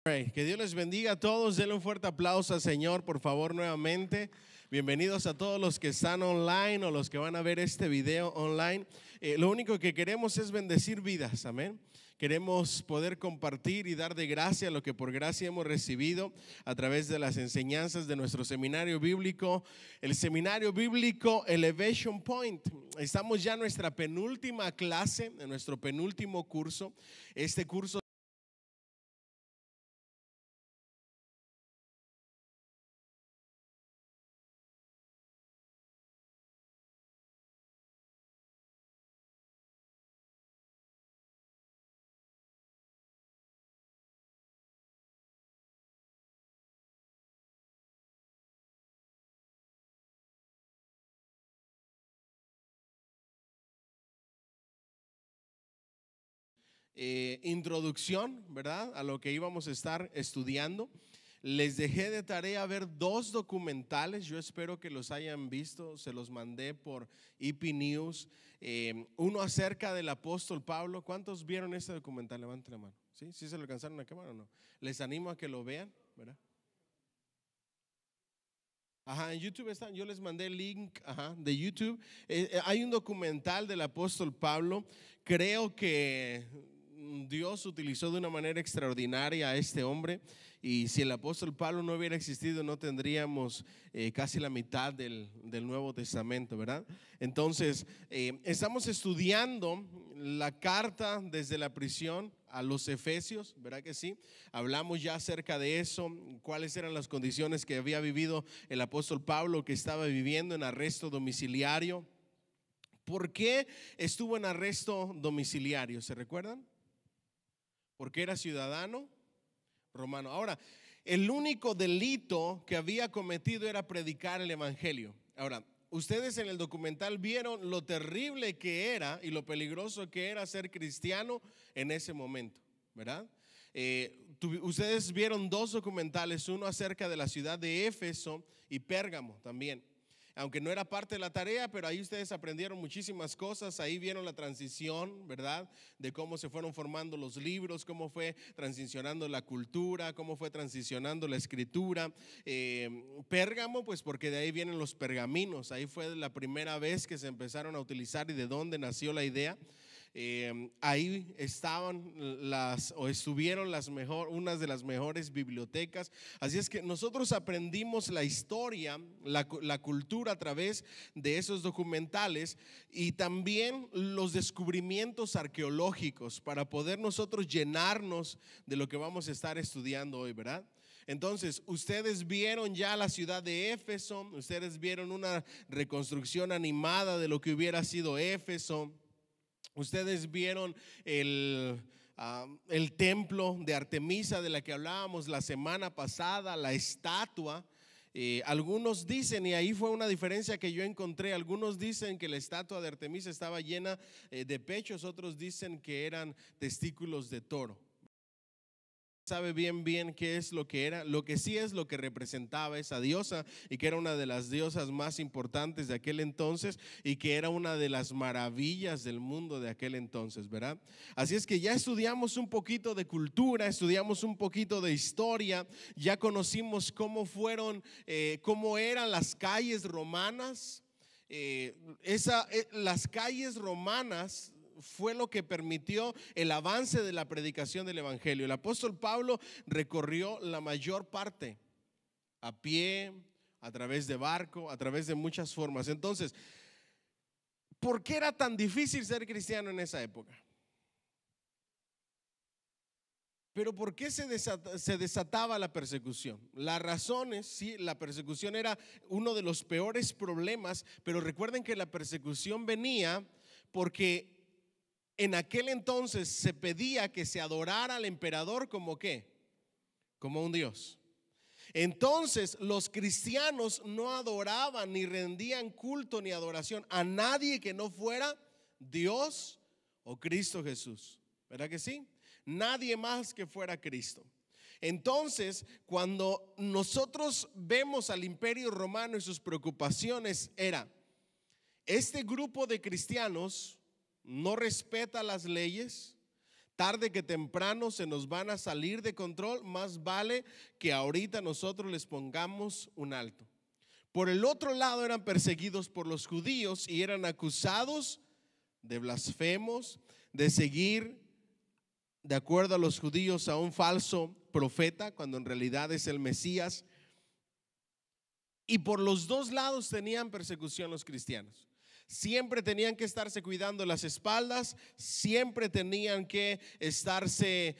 Que Dios les bendiga a todos. Denle un fuerte aplauso al Señor, por favor, nuevamente. Bienvenidos a todos los que están online o los que van a ver este video online. Lo único que queremos es bendecir vidas, amén. Queremos poder compartir y dar de gracia lo que por gracia hemos recibido a través de las enseñanzas de nuestro seminario bíblico, el seminario bíblico Elevation Point. Estamos ya en nuestra penúltima clase, en nuestro penúltimo curso. Este curso introducción, ¿verdad?, a lo que íbamos a estar estudiando. Les dejé de tarea ver dos documentales. Yo espero que los hayan visto. Se los mandé por EP News. Uno acerca del apóstol Pablo. ¿Cuántos vieron ese documental? Levanten la mano. ¿Sí? ¿Sí se lo alcanzaron a quemar o no? Les animo a que lo vean, ¿verdad? Ajá, en YouTube están. Yo les mandé el link, de YouTube. Hay un documental del apóstol Pablo. Creo que Dios utilizó de una manera extraordinaria a este hombre, y si el apóstol Pablo no hubiera existido, no tendríamos casi la mitad del Nuevo Testamento, ¿verdad? Entonces, estamos estudiando la carta desde la prisión a los Efesios, ¿verdad que sí? Hablamos ya acerca de eso, cuáles eran las condiciones que había vivido el apóstol Pablo, que estaba viviendo en arresto domiciliario. ¿Por qué estuvo en arresto domiciliario? ¿Se recuerdan? Porque era ciudadano romano. Ahora, el único delito que había cometido era predicar el evangelio. Ahora, ustedes en el documental vieron lo terrible que era y lo peligroso que era ser cristiano en ese momento, ¿verdad? Ustedes vieron dos documentales, uno acerca de la ciudad de Éfeso y Pérgamo también. Aunque no era parte de la tarea, pero ahí ustedes aprendieron muchísimas cosas. Ahí vieron la transición, ¿verdad?, de cómo se fueron formando los libros, cómo fue transicionando la cultura, cómo fue transicionando la escritura. Pérgamo, pues porque de ahí vienen los pergaminos. Ahí fue la primera vez que se empezaron a utilizar y de dónde nació la idea. Ahí estaban estuvieron unas de las mejores bibliotecas. Así es que nosotros aprendimos la historia, la cultura a través de esos documentales, y también los descubrimientos arqueológicos para poder nosotros llenarnos de lo que vamos a estar estudiando hoy, ¿verdad? Entonces, ustedes vieron ya la ciudad de Éfeso, ustedes vieron una reconstrucción animada de lo que hubiera sido Éfeso. Ustedes vieron el templo de Artemisa de la que hablábamos la semana pasada, la estatua. Algunos dicen, y ahí fue una diferencia que yo encontré, algunos dicen que la estatua de Artemisa estaba llena de pechos, otros dicen que eran testículos de toro. Sabe bien qué es lo que era. Lo que sí es lo que representaba esa diosa, y que era una de las diosas más importantes de aquel entonces, y que era una de las maravillas del mundo de aquel entonces, ¿verdad? Así es que ya estudiamos un poquito de cultura, estudiamos un poquito de historia, ya conocimos cómo eran las calles romanas. Las calles romanas fue lo que permitió el avance de la predicación del evangelio. El apóstol Pablo recorrió la mayor parte a pie, a través de barco, a través de muchas formas. Entonces, ¿por qué era tan difícil ser cristiano en esa época? Pero ¿por qué se desataba la persecución? Las razones, sí, la persecución era uno de los peores problemas, pero recuerden que la persecución venía porque en aquel entonces se pedía que se adorara al emperador como ¿qué? Como un dios. Entonces los cristianos no adoraban ni rendían culto ni adoración a nadie que no fuera Dios o Cristo Jesús, ¿verdad que sí? Nadie más que fuera Cristo. Entonces, cuando nosotros vemos al Imperio Romano y sus preocupaciones, era este grupo de cristianos no respeta las leyes, tarde que temprano se nos van a salir de control, más vale que ahorita nosotros les pongamos un alto. Por el otro lado, eran perseguidos por los judíos y eran acusados de blasfemos, de seguir, de acuerdo a los judíos, a un falso profeta, cuando en realidad es el Mesías. Y por los dos lados tenían persecución los cristianos. Siempre tenían que estarse cuidando las espaldas, siempre tenían que estarse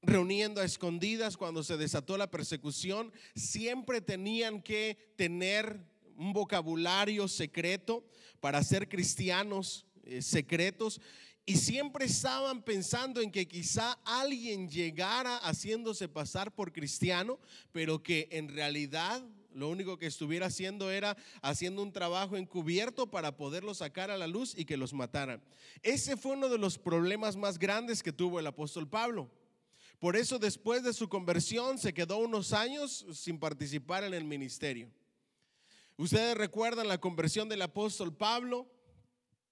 reuniendo a escondidas cuando se desató la persecución, siempre tenían que tener un vocabulario secreto para ser cristianos secretos, y siempre estaban pensando en que quizá alguien llegara haciéndose pasar por cristiano, pero que en realidad lo único que estuviera haciendo era haciendo un trabajo encubierto para poderlo sacar a la luz y que los mataran. Ese fue uno de los problemas más grandes que tuvo el apóstol Pablo. Por eso, después de su conversión, se quedó unos años sin participar en el ministerio. Ustedes recuerdan la conversión del apóstol Pablo.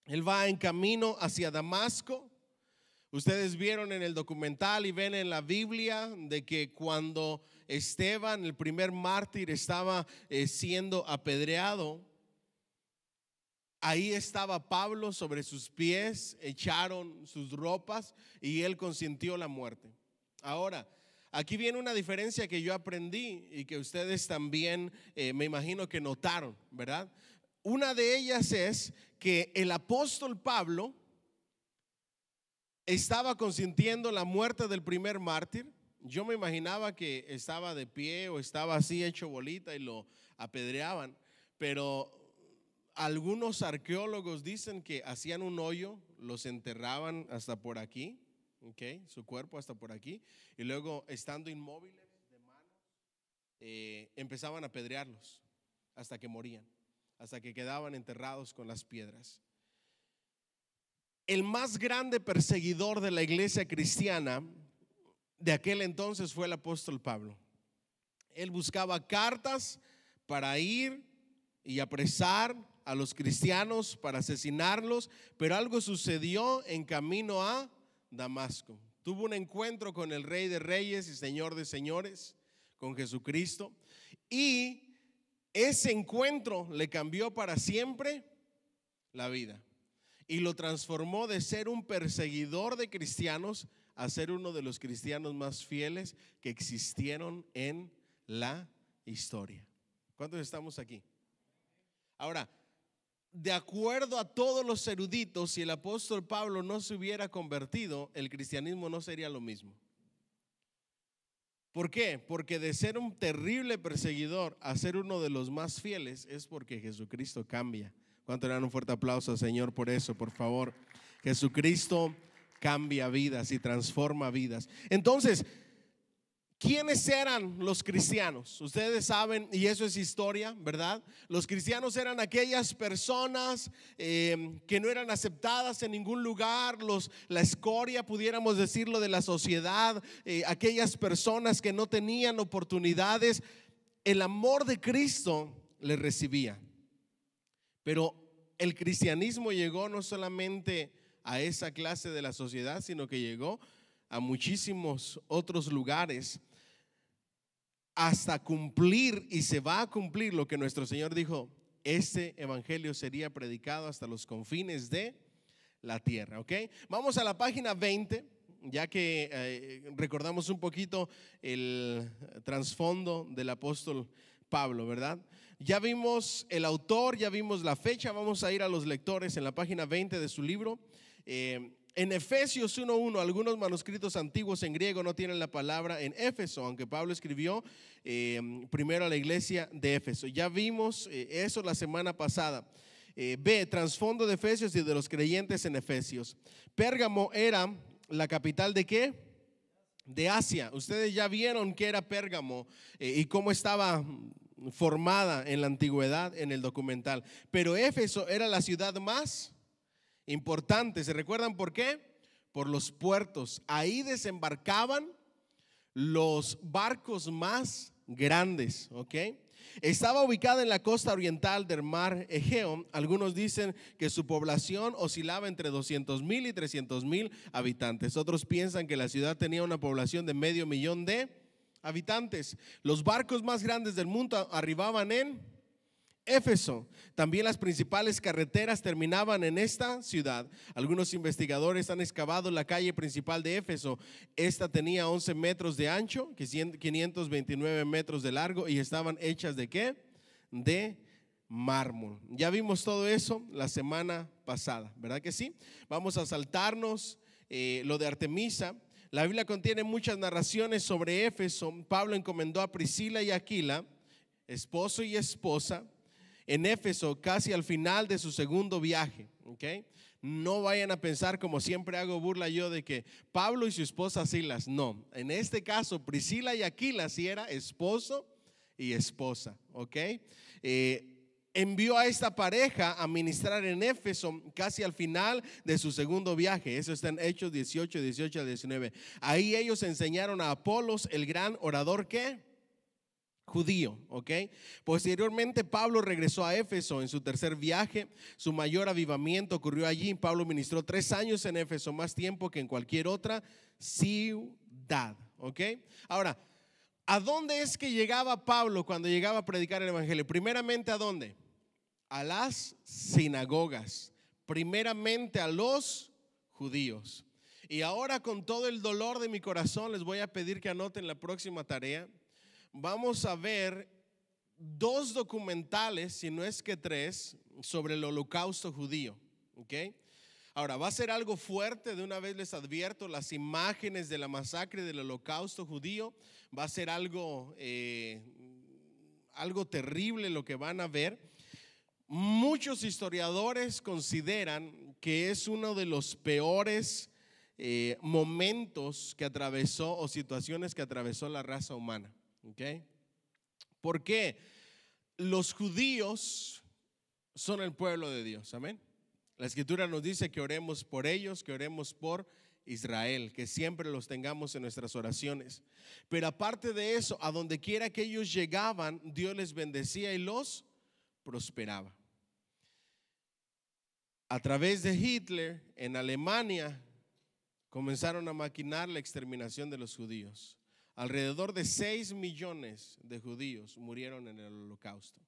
Él va en camino hacia Damasco. Ustedes vieron en el documental y ven en la Biblia de que cuando Esteban, el primer mártir, estaba siendo apedreado, ahí estaba Pablo sobre sus pies, echaron sus ropas y él consintió la muerte. Ahora, aquí viene una diferencia que yo aprendí y que ustedes también me imagino que notaron, ¿verdad? Una de ellas es que el apóstol Pablo estaba consintiendo la muerte del primer mártir. Yo me imaginaba que estaba de pie o estaba así hecho bolita y lo apedreaban, pero algunos arqueólogos dicen que hacían un hoyo, los enterraban hasta por aquí, su cuerpo hasta por aquí, y luego, estando inmóviles de manos, empezaban a apedrearlos hasta que morían, hasta que quedaban enterrados con las piedras. El más grande perseguidor de la iglesia cristiana de aquel entonces fue el apóstol Pablo. Él buscaba cartas para ir y apresar a los cristianos, para asesinarlos, pero algo sucedió en camino a Damasco. Tuvo un encuentro con el Rey de Reyes y Señor de Señores, con Jesucristo, y ese encuentro le cambió para siempre la vida y lo transformó de ser un perseguidor de cristianos a ser uno de los cristianos más fieles que existieron en la historia. ¿Cuántos estamos aquí? Ahora, de acuerdo a todos los eruditos, si el apóstol Pablo no se hubiera convertido, el cristianismo no sería lo mismo. ¿Por qué? Porque de ser un terrible perseguidor a ser uno de los más fieles es porque Jesucristo cambia. ¿Cuánto le dan un fuerte aplauso al Señor por eso, por favor? Jesucristo cambia vidas y transforma vidas. Entonces, ¿quiénes eran los cristianos? Ustedes saben, y eso es historia, ¿verdad? Los cristianos eran aquellas personas que no eran aceptadas en ningún lugar, la escoria, pudiéramos decirlo, de la sociedad, aquellas personas que no tenían oportunidades. El amor de Cristo les recibía. Pero el cristianismo llegó no solamente a esa clase de la sociedad, sino que llegó a muchísimos otros lugares hasta cumplir, y se va a cumplir lo que nuestro Señor dijo: este evangelio sería predicado hasta los confines de la tierra. ¿Ok? Vamos a la página 20, ya que recordamos un poquito el trasfondo del apóstol Pablo, ¿verdad? Ya vimos el autor, ya vimos la fecha. Vamos a ir a los lectores en la página 20 de su libro. En Efesios 1:1, algunos manuscritos antiguos en griego no tienen la palabra en Éfeso, aunque Pablo escribió primero a la iglesia de Éfeso. Ya vimos eso la semana pasada. Trasfondo de Efesios y de los creyentes en Efesios. Pérgamo era la capital ¿de qué? De Asia. Ustedes ya vieron qué era Pérgamo y cómo estaba formada en la antigüedad en el documental. Pero Éfeso era la ciudad más importante. ¿Se recuerdan por qué? Por los puertos. Ahí desembarcaban los barcos más grandes, ¿ok? Estaba ubicada en la costa oriental del mar Egeo. Algunos dicen que su población oscilaba entre 200,000 y 300,000 habitantes. Otros piensan que la ciudad tenía una población de 500,000 de habitantes. Los barcos más grandes del mundo arribaban en Éfeso. También las principales carreteras terminaban en esta ciudad. Algunos investigadores han excavado la calle principal de Éfeso. Esta tenía 11 metros de ancho, 529 metros de largo, y estaban hechas ¿de qué? De mármol. Ya vimos todo eso la semana pasada, ¿verdad que sí? Vamos a saltarnos lo de Artemisa. La Biblia contiene muchas narraciones sobre Éfeso. Pablo encomendó a Priscila y Aquila, esposo y esposa, en Éfeso casi al final de su segundo viaje, ¿okay? No vayan a pensar, como siempre hago burla yo, de que Pablo y su esposa Silas. No, en este caso Priscila y Aquila sí era esposo y esposa, ¿ok? Envió a esta pareja a ministrar en Éfeso casi al final de su segundo viaje. Eso está en Hechos 18, 18 al 19. Ahí ellos enseñaron a Apolos, el gran orador, ¿qué? Judío, ¿ok? Posteriormente Pablo regresó a Éfeso en su tercer viaje. Su mayor avivamiento ocurrió allí. Pablo ministró 3 años en Éfeso, más tiempo que en cualquier otra ciudad, ¿ok? Ahora, ¿a dónde es que llegaba Pablo cuando llegaba a predicar el evangelio? Primeramente, ¿a dónde? A las sinagogas, primeramente a los judíos. Y ahora, con todo el dolor de mi corazón, les voy a pedir que anoten la próxima tarea. Vamos a ver 2 documentales, si no es que 3, sobre el holocausto judío, ¿ok? Ahora, va a ser algo fuerte, de una vez les advierto, las imágenes de la masacre del holocausto judío, va a ser algo terrible lo que van a ver. Muchos historiadores consideran que es uno de los peores momentos que atravesó, o situaciones que atravesó la raza humana. ¿Okay? ¿Por qué? Los judíos son el pueblo de Dios, amén. La escritura nos dice que oremos por ellos, que oremos por Israel, que siempre los tengamos en nuestras oraciones. Pero aparte de eso, a donde quiera que ellos llegaban, Dios les bendecía y los prosperaba. A través de Hitler, en Alemania, comenzaron a maquinar la exterminación de los judíos. Alrededor de 6 millones de judíos murieron en el holocausto,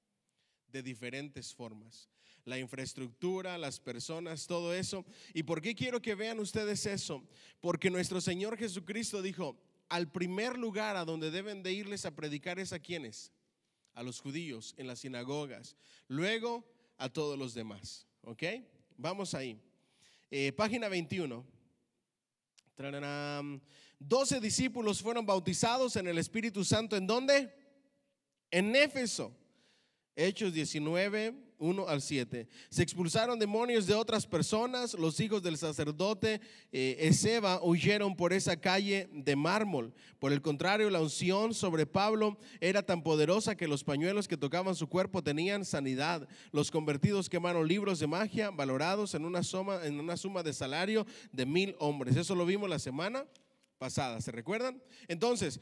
de diferentes formas. La infraestructura, las personas, todo eso. ¿Y por qué quiero que vean ustedes eso? Porque nuestro Señor Jesucristo dijo, al primer lugar a donde deben de irles a predicar es ¿a quiénes? A los judíos en las sinagogas, luego a todos los demás, ¿ok? Vamos ahí. Página 21. 12 discípulos fueron bautizados en el Espíritu Santo. ¿En dónde? En Éfeso. Hechos 19, 1 al 7. Se expulsaron demonios de otras personas. Los hijos del sacerdote Esceva huyeron por esa calle de mármol. Por el contrario, la unción sobre Pablo era tan poderosa que los pañuelos que tocaban su cuerpo tenían sanidad. Los convertidos quemaron libros de magia valorados en una suma de salario de 1,000 hombres. Eso lo vimos la semana pasada, ¿se recuerdan? Entonces,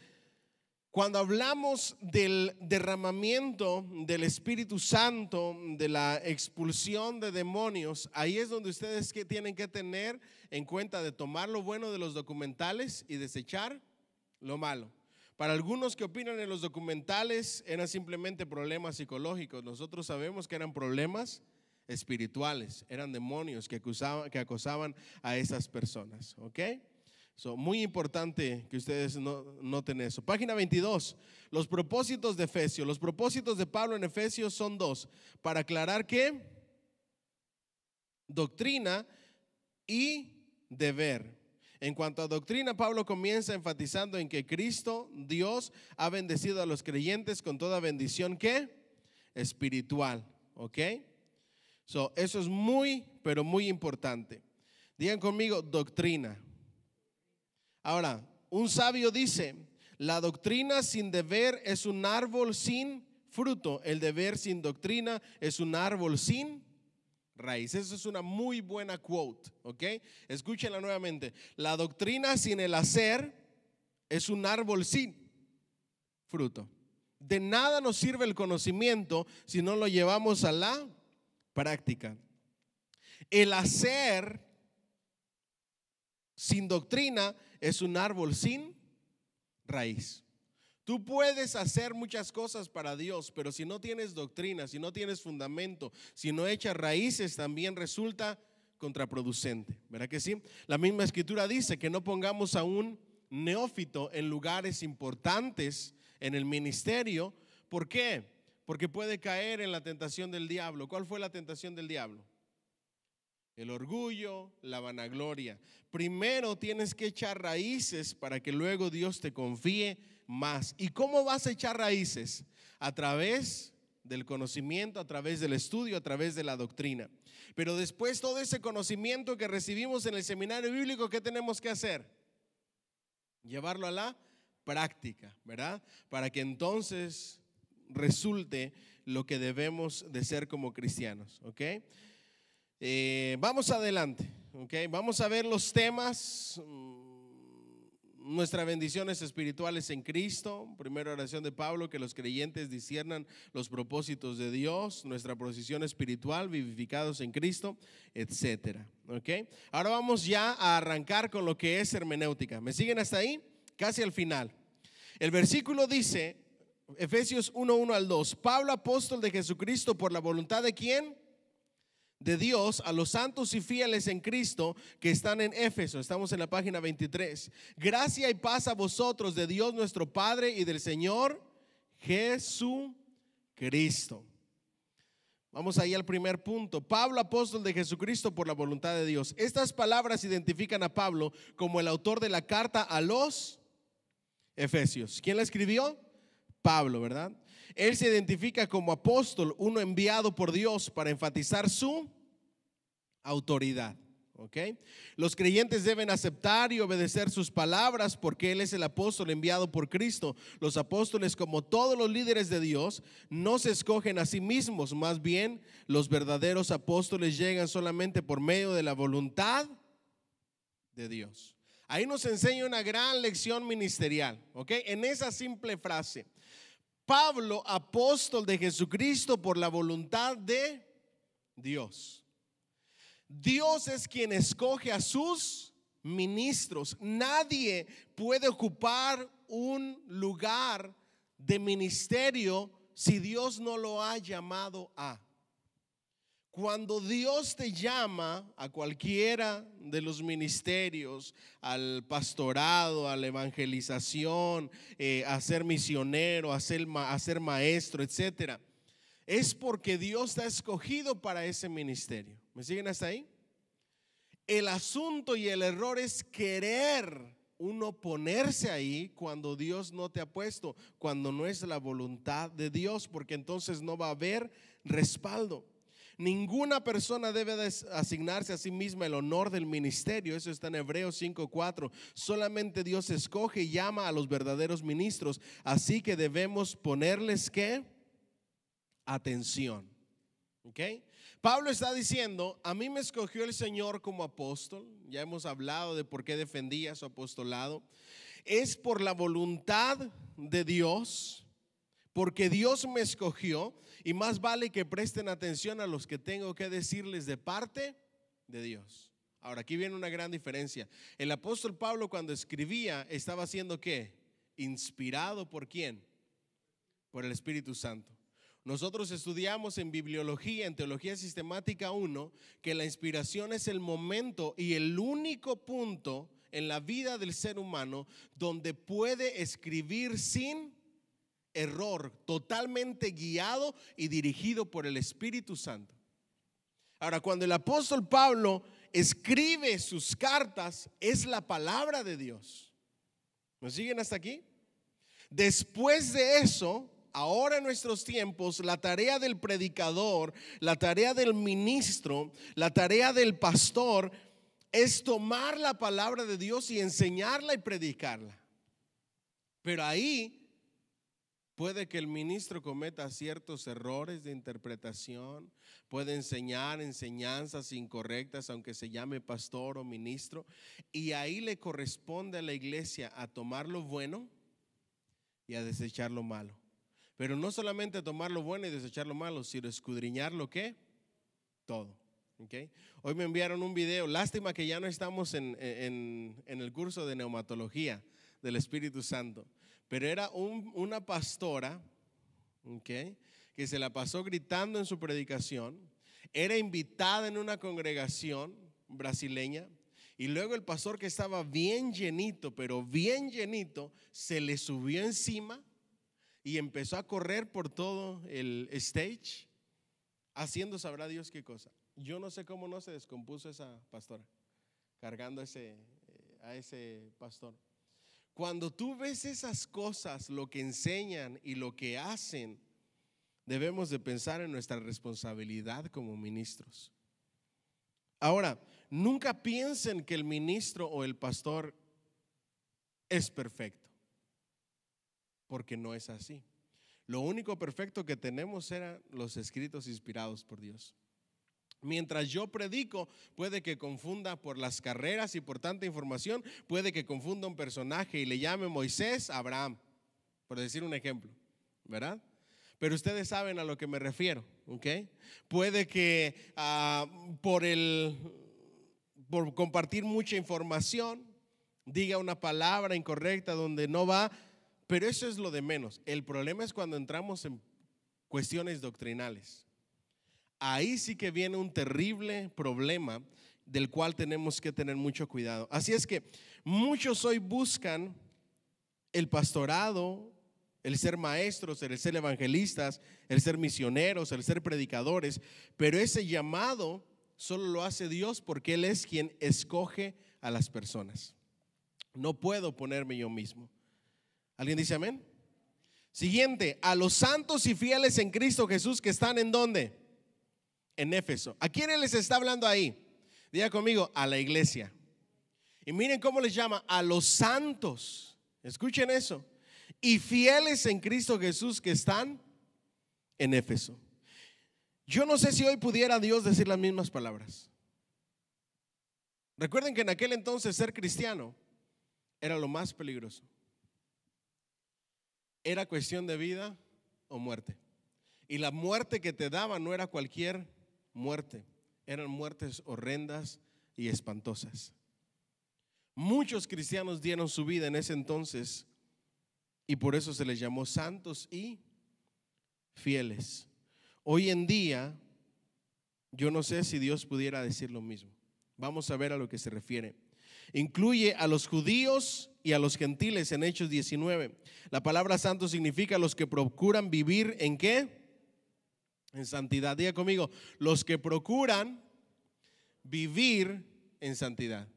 cuando hablamos del derramamiento del Espíritu Santo, de la expulsión de demonios, ahí es donde ustedes tienen que tener en cuenta de tomar lo bueno de los documentales y desechar lo malo. Para algunos que opinan en los documentales eran simplemente problemas psicológicos. Nosotros sabemos que eran problemas espirituales, eran demonios que acosaban a esas personas, ¿ok? Muy importante que ustedes noten eso. Página 22, los propósitos de Efesios. Los propósitos de Pablo en Efesios son 2. Para aclarar que doctrina y deber. En cuanto a doctrina, Pablo comienza enfatizando en que Cristo, Dios, ha bendecido a los creyentes con toda bendición que espiritual, ¿ok? Eso es muy, pero muy importante. Digan conmigo, doctrina. Ahora, un sabio dice, la doctrina sin deber es un árbol sin fruto. El deber sin doctrina es un árbol sin raíz. Esa es una muy buena quote, ¿ok? Escúchenla nuevamente. La doctrina sin el hacer es un árbol sin fruto. De nada nos sirve el conocimiento si no lo llevamos a la práctica. El hacer sin doctrina es un árbol sin raíz. Tú puedes hacer muchas cosas para Dios, pero si no tienes doctrina, si no tienes fundamento, si no echas raíces, también resulta contraproducente, ¿verdad que sí? La misma escritura dice que no pongamos a un neófito en lugares importantes en el ministerio. ¿Por qué? Porque puede caer en la tentación del diablo. ¿Cuál fue la tentación del diablo? El orgullo, la vanagloria. Primero tienes que echar raíces para que luego Dios te confíe más. ¿Y cómo vas a echar raíces? A través del conocimiento, a través del estudio, a través de la doctrina. Pero después todo ese conocimiento que recibimos en el seminario bíblico, ¿qué tenemos que hacer? Llevarlo a la práctica, ¿verdad? Para que entonces resulte lo que debemos de ser como cristianos, ¿ok? Vamos adelante, ¿okay? Vamos a ver los temas. Nuestras bendiciones espirituales en Cristo. Primera oración de Pablo, que los creyentes disciernan los propósitos de Dios. Nuestra posición espiritual, vivificados en Cristo, etcétera, ¿okay? Ahora vamos ya a arrancar con lo que es hermenéutica. ¿Me siguen hasta ahí? Casi al final. El versículo dice, Efesios 1:1 al 2: Pablo, apóstol de Jesucristo, por la voluntad de ¿quién? De Dios, a los santos y fieles en Cristo que están en Éfeso. Estamos en la página 23. Gracia y paz a vosotros de Dios nuestro Padre y del Señor Jesucristo. Vamos ahí al primer punto. Pablo, apóstol de Jesucristo por la voluntad de Dios. Estas palabras identifican a Pablo como el autor de la carta a los Efesios. ¿Quién la escribió? Pablo, ¿verdad? Él se identifica como apóstol, uno enviado por Dios para enfatizar su autoridad, ¿ok? Los creyentes deben aceptar y obedecer sus palabras porque Él es el apóstol enviado por Cristo. Los apóstoles, como todos los líderes de Dios, no se escogen a sí mismos, más bien los verdaderos apóstoles llegan solamente por medio de la voluntad de Dios. Ahí nos enseña una gran lección ministerial, ¿ok? En esa simple frase: Pablo, apóstol de Jesucristo por la voluntad de Dios. Dios es quien escoge a sus ministros. Nadie puede ocupar un lugar de ministerio si Dios no lo ha llamado a. Cuando Dios te llama a cualquiera de los ministerios, al pastorado, a la evangelización, a ser misionero, a ser maestro, etcétera, es porque Dios te ha escogido para ese ministerio. ¿Me siguen hasta ahí? El asunto y el error es querer uno ponerse ahí cuando Dios no te ha puesto, cuando no es la voluntad de Dios, porque entonces no va a haber respaldo. Ninguna persona debe asignarse a sí misma el honor del ministerio. Eso está en Hebreos 5:4. Solamente Dios escoge y llama a los verdaderos ministros. Así que debemos ponerles ¿qué? Atención. ¿Ok? Pablo está diciendo: a mí me escogió el Señor como apóstol. Ya hemos hablado de por qué defendía su apostolado. Es por la voluntad de Dios, porque Dios me escogió. Y más vale que presten atención a los que tengo que decirles de parte de Dios. Ahora, aquí viene una gran diferencia. El apóstol Pablo, cuando escribía, estaba siendo ¿qué? Inspirado ¿por quién? Por el Espíritu Santo. Nosotros estudiamos en bibliología, en teología sistemática 1, que la inspiración es el momento y el único punto en la vida del ser humano donde puede escribir sin error, totalmente guiado y dirigido por el Espíritu Santo. Ahora, cuando el apóstol Pablo escribe sus cartas, es la palabra de Dios. ¿Me siguen hasta aquí? Después de eso, ahora en nuestros tiempos, la tarea del predicador, la tarea del ministro, la tarea del pastor es tomar la palabra de Dios y enseñarla y predicarla. Pero ahí puede que el ministro cometa ciertos errores de interpretación, puede enseñar enseñanzas incorrectas aunque se llame pastor o ministro, y ahí le corresponde a la iglesia a tomar lo bueno y a desechar lo malo. Pero no solamente tomar lo bueno y desechar lo malo, sino escudriñar lo que todo. ¿Okay? Hoy me enviaron un video. Lástima que ya no estamos en el curso de neumatología del Espíritu Santo. Pero era una pastora, ¿okay?, que se la pasó gritando en su predicación. Era invitada en una congregación brasileña. Y luego el pastor, que estaba bien llenito, pero bien llenito, se le subió encima y empezó a correr por todo el stage, haciendo sabrá Dios qué cosa. Yo no sé cómo no se descompuso esa pastora, cargando a ese pastor. Cuando tú ves esas cosas, lo que enseñan y lo que hacen, debemos de pensar en nuestra responsabilidad como ministros. Ahora, nunca piensen que el ministro o el pastor es perfecto, porque no es así. Lo único perfecto que tenemos eran los escritos inspirados por Dios. Mientras yo predico, puede que confunda por las carreras y por tanta información, puede que confunda un personaje y le llame Moisés a Abraham, por decir un ejemplo, ¿verdad? Pero ustedes saben a lo que me refiero, ¿ok? Puede que por compartir mucha información diga una palabra incorrecta donde no va, pero eso es lo de menos. El problema es cuando entramos en cuestiones doctrinales. Ahí sí que viene un terrible problema del cual tenemos que tener mucho cuidado. Así es que muchos hoy buscan el pastorado, el ser maestros, el ser evangelistas, el ser misioneros, el ser predicadores, pero ese llamado solo lo hace Dios, porque Él es quien escoge a las personas. No puedo ponerme yo mismo. ¿Alguien dice amén? Siguiente, a los santos y fieles en Cristo Jesús que están ¿en dónde? En Éfeso. ¿A quién les está hablando ahí? Diga conmigo, a la iglesia. Y miren cómo les llama, a los santos. Escuchen eso. Y fieles en Cristo Jesús que están en Éfeso. Yo no sé si hoy pudiera Dios decir las mismas palabras. Recuerden que en aquel entonces ser cristiano era lo más peligroso. Era cuestión de vida o muerte. Y la muerte que te daban no era cualquier muerte, eran muertes horrendas y espantosas. Muchos cristianos dieron su vida en ese entonces y por eso se les llamó santos y fieles. Hoy en día, yo no sé si Dios pudiera decir lo mismo. Vamos a ver a lo que se refiere. Incluye a los judíos y a los gentiles en Hechos 19. La palabra santo significa los que procuran vivir ¿en qué? En santidad. Diga conmigo, los que procuran vivir en santidad.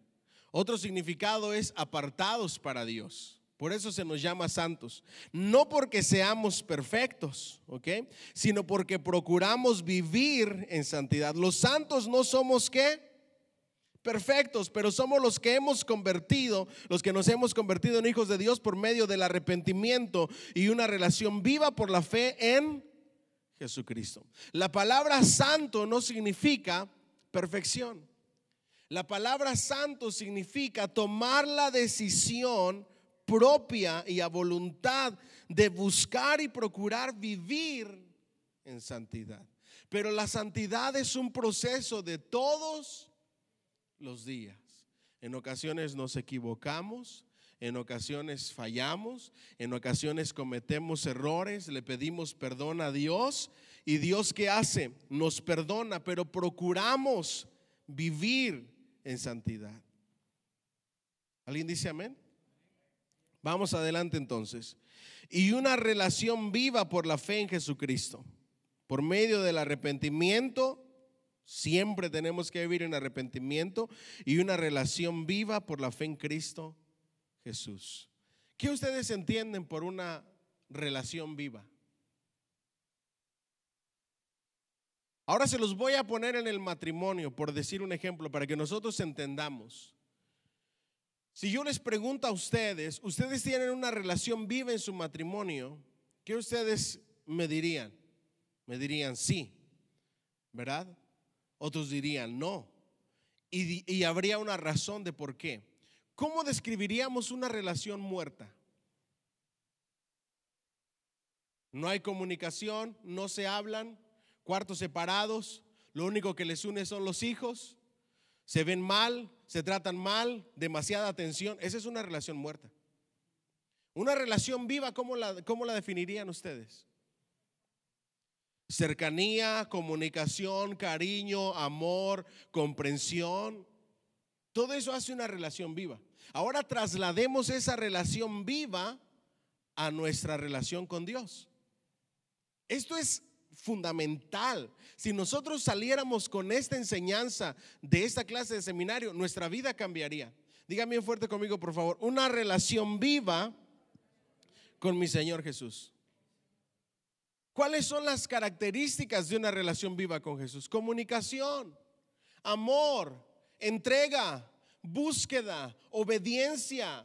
Otro significado es apartados para Dios. Por eso se nos llama santos. No porque seamos perfectos, ¿ok?, sino porque procuramos vivir en santidad. Los santos no somos ¿qué? Perfectos, pero somos los que hemos convertido, los que nos hemos convertido en hijos de Dios por medio del arrepentimiento y una relación viva por la fe en Jesucristo. La palabra santo no significa perfección. La palabra santo significa tomar la decisión propia y a voluntad de buscar y procurar vivir en santidad. Pero la santidad es un proceso de todos los días. En ocasiones nos equivocamos, en ocasiones fallamos, en ocasiones cometemos errores, le pedimos perdón a Dios y Dios ¿qué hace? Nos perdona, pero procuramos vivir en santidad. ¿Alguien dice amén? Vamos adelante entonces. Y una relación viva por la fe en Jesucristo, por medio del arrepentimiento. Siempre tenemos que vivir en arrepentimiento y una relación viva por la fe en Cristo Jesús. ¿Qué ustedes entienden por una relación viva? Ahora se los voy a poner en el matrimonio, por decir un ejemplo, para que nosotros entendamos. Si yo les pregunto a ustedes, ustedes tienen una relación viva en su matrimonio, ¿qué ustedes me dirían? Me dirían sí, ¿verdad? Otros dirían no. Y habría una razón de por qué. ¿Cómo describiríamos una relación muerta? No hay comunicación, no se hablan, cuartos separados, lo único que les une son los hijos, se ven mal, se tratan mal, demasiada atención. Esa es una relación muerta. Una relación viva, ¿cómo la definirían ustedes? Cercanía, comunicación, cariño, amor, comprensión. Todo eso hace una relación viva. Ahora traslademos esa relación viva a nuestra relación con Dios. Esto es fundamental. Si nosotros saliéramos con esta enseñanza de esta clase de seminario, nuestra vida cambiaría. Dígame bien fuerte conmigo, por favor. Una relación viva con mi Señor Jesús. ¿Cuáles son las características de una relación viva con Jesús? Comunicación, amor, entrega, búsqueda, obediencia,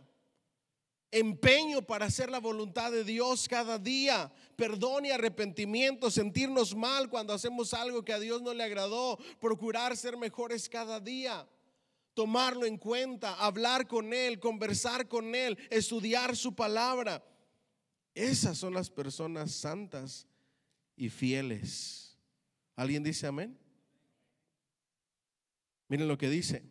empeño para hacer la voluntad de Dios cada día, perdón y arrepentimiento, sentirnos mal cuando hacemos algo que a Dios no le agradó, procurar ser mejores cada día, tomarlo en cuenta, hablar con Él, conversar con Él, estudiar su palabra. Esas son las personas santas y fieles. ¿Alguien dice amén? Miren lo que dice: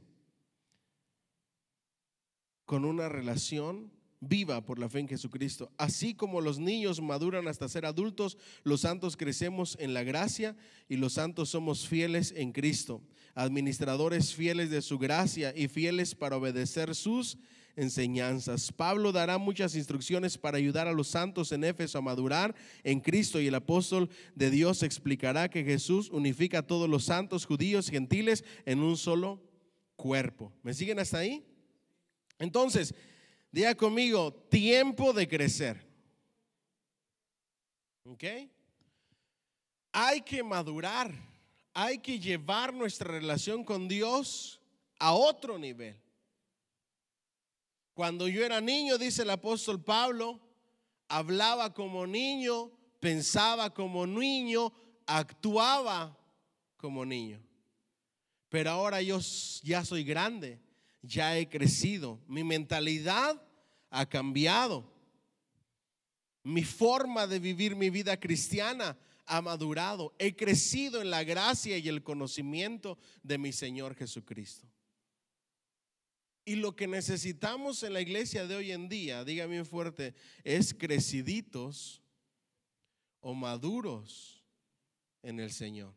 con una relación viva por la fe en Jesucristo. Así como los niños maduran hasta ser adultos, los santos crecemos en la gracia y los santos somos fieles en Cristo, administradores fieles de su gracia y fieles para obedecer sus enseñanzas. Pablo dará muchas instrucciones para ayudar a los santos en Éfeso a madurar en Cristo, y el apóstol de Dios explicará que Jesús unifica a todos los santos, judíos, gentiles, en un solo cuerpo. ¿Me siguen hasta ahí? Entonces, diga conmigo: tiempo de crecer. ¿Ok? Hay que madurar, hay que llevar nuestra relación con Dios a otro nivel. Cuando yo era niño, dice el apóstol Pablo, hablaba como niño, pensaba como niño, actuaba como niño. Pero ahora yo ya soy grande, ya he crecido, mi mentalidad ha cambiado, mi forma de vivir mi vida cristiana ha madurado, he crecido en la gracia y el conocimiento de mi Señor Jesucristo. Y lo que necesitamos en la iglesia de hoy en día, dígame bien fuerte, es creciditos o maduros en el Señor.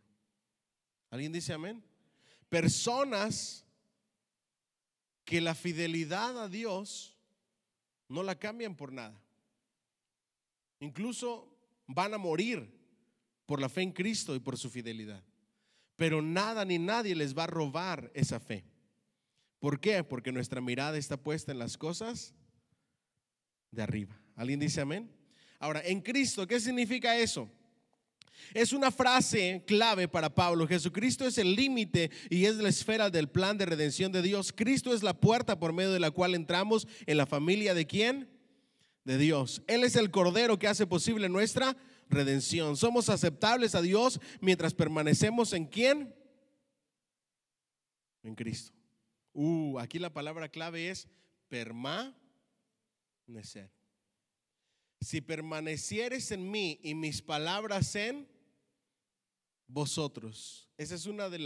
¿Alguien dice amén? Personas que la fidelidad a Dios no la cambian por nada. Incluso van a morir por la fe en Cristo y por su fidelidad. Pero nada ni nadie les va a robar esa fe. ¿Por qué? Porque nuestra mirada está puesta en las cosas de arriba. ¿Alguien dice amén? Ahora, en Cristo, ¿qué significa eso? Es una frase clave para Pablo. Jesucristo es el límite y es la esfera del plan de redención de Dios. Cristo es la puerta por medio de la cual entramos en la familia ¿de quién? De Dios. Él es el cordero que hace posible nuestra redención. Somos aceptables a Dios mientras permanecemos ¿en quién? En Cristo. Aquí la palabra clave es permanecer. Si permanecieres en mí y mis palabras en vosotros. Esa es una de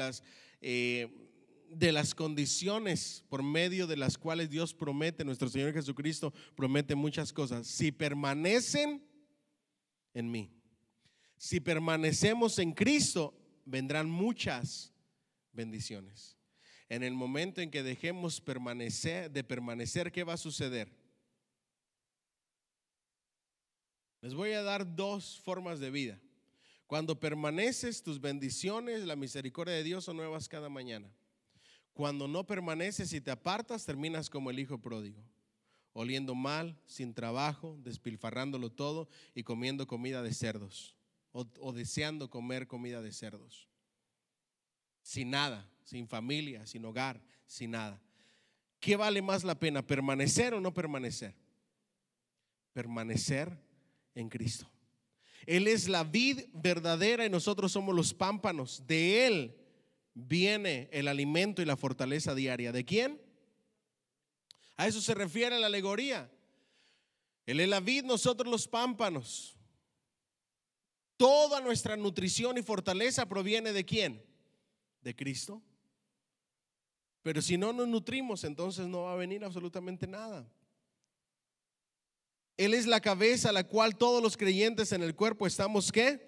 las condiciones por medio de las cuales Dios promete, nuestro Señor Jesucristo promete muchas cosas. Si permanecen en mí, si permanecemos en Cristo, vendrán muchas bendiciones. En el momento en que dejemos de permanecer, ¿qué va a suceder? Les voy a dar dos formas de vida. Cuando permaneces, tus bendiciones, la misericordia de Dios son nuevas cada mañana. Cuando no permaneces y te apartas, terminas como el hijo pródigo, oliendo mal, sin trabajo, despilfarrándolo todo y comiendo comida de cerdos, o deseando comer comida de cerdos. Sin nada, sin familia, sin hogar, sin nada. ¿Qué vale más la pena, permanecer o no permanecer? Permanecer en Cristo. Él es la vid verdadera y nosotros somos los pámpanos. De Él viene el alimento y la fortaleza diaria. ¿De quién? A eso se refiere la alegoría. Él es la vid, nosotros los pámpanos. Toda nuestra nutrición y fortaleza proviene ¿de quién? De Cristo. Pero si no nos nutrimos, entonces no va a venir absolutamente nada. Él es la cabeza a la cual todos los creyentes en el cuerpo estamos ¿qué?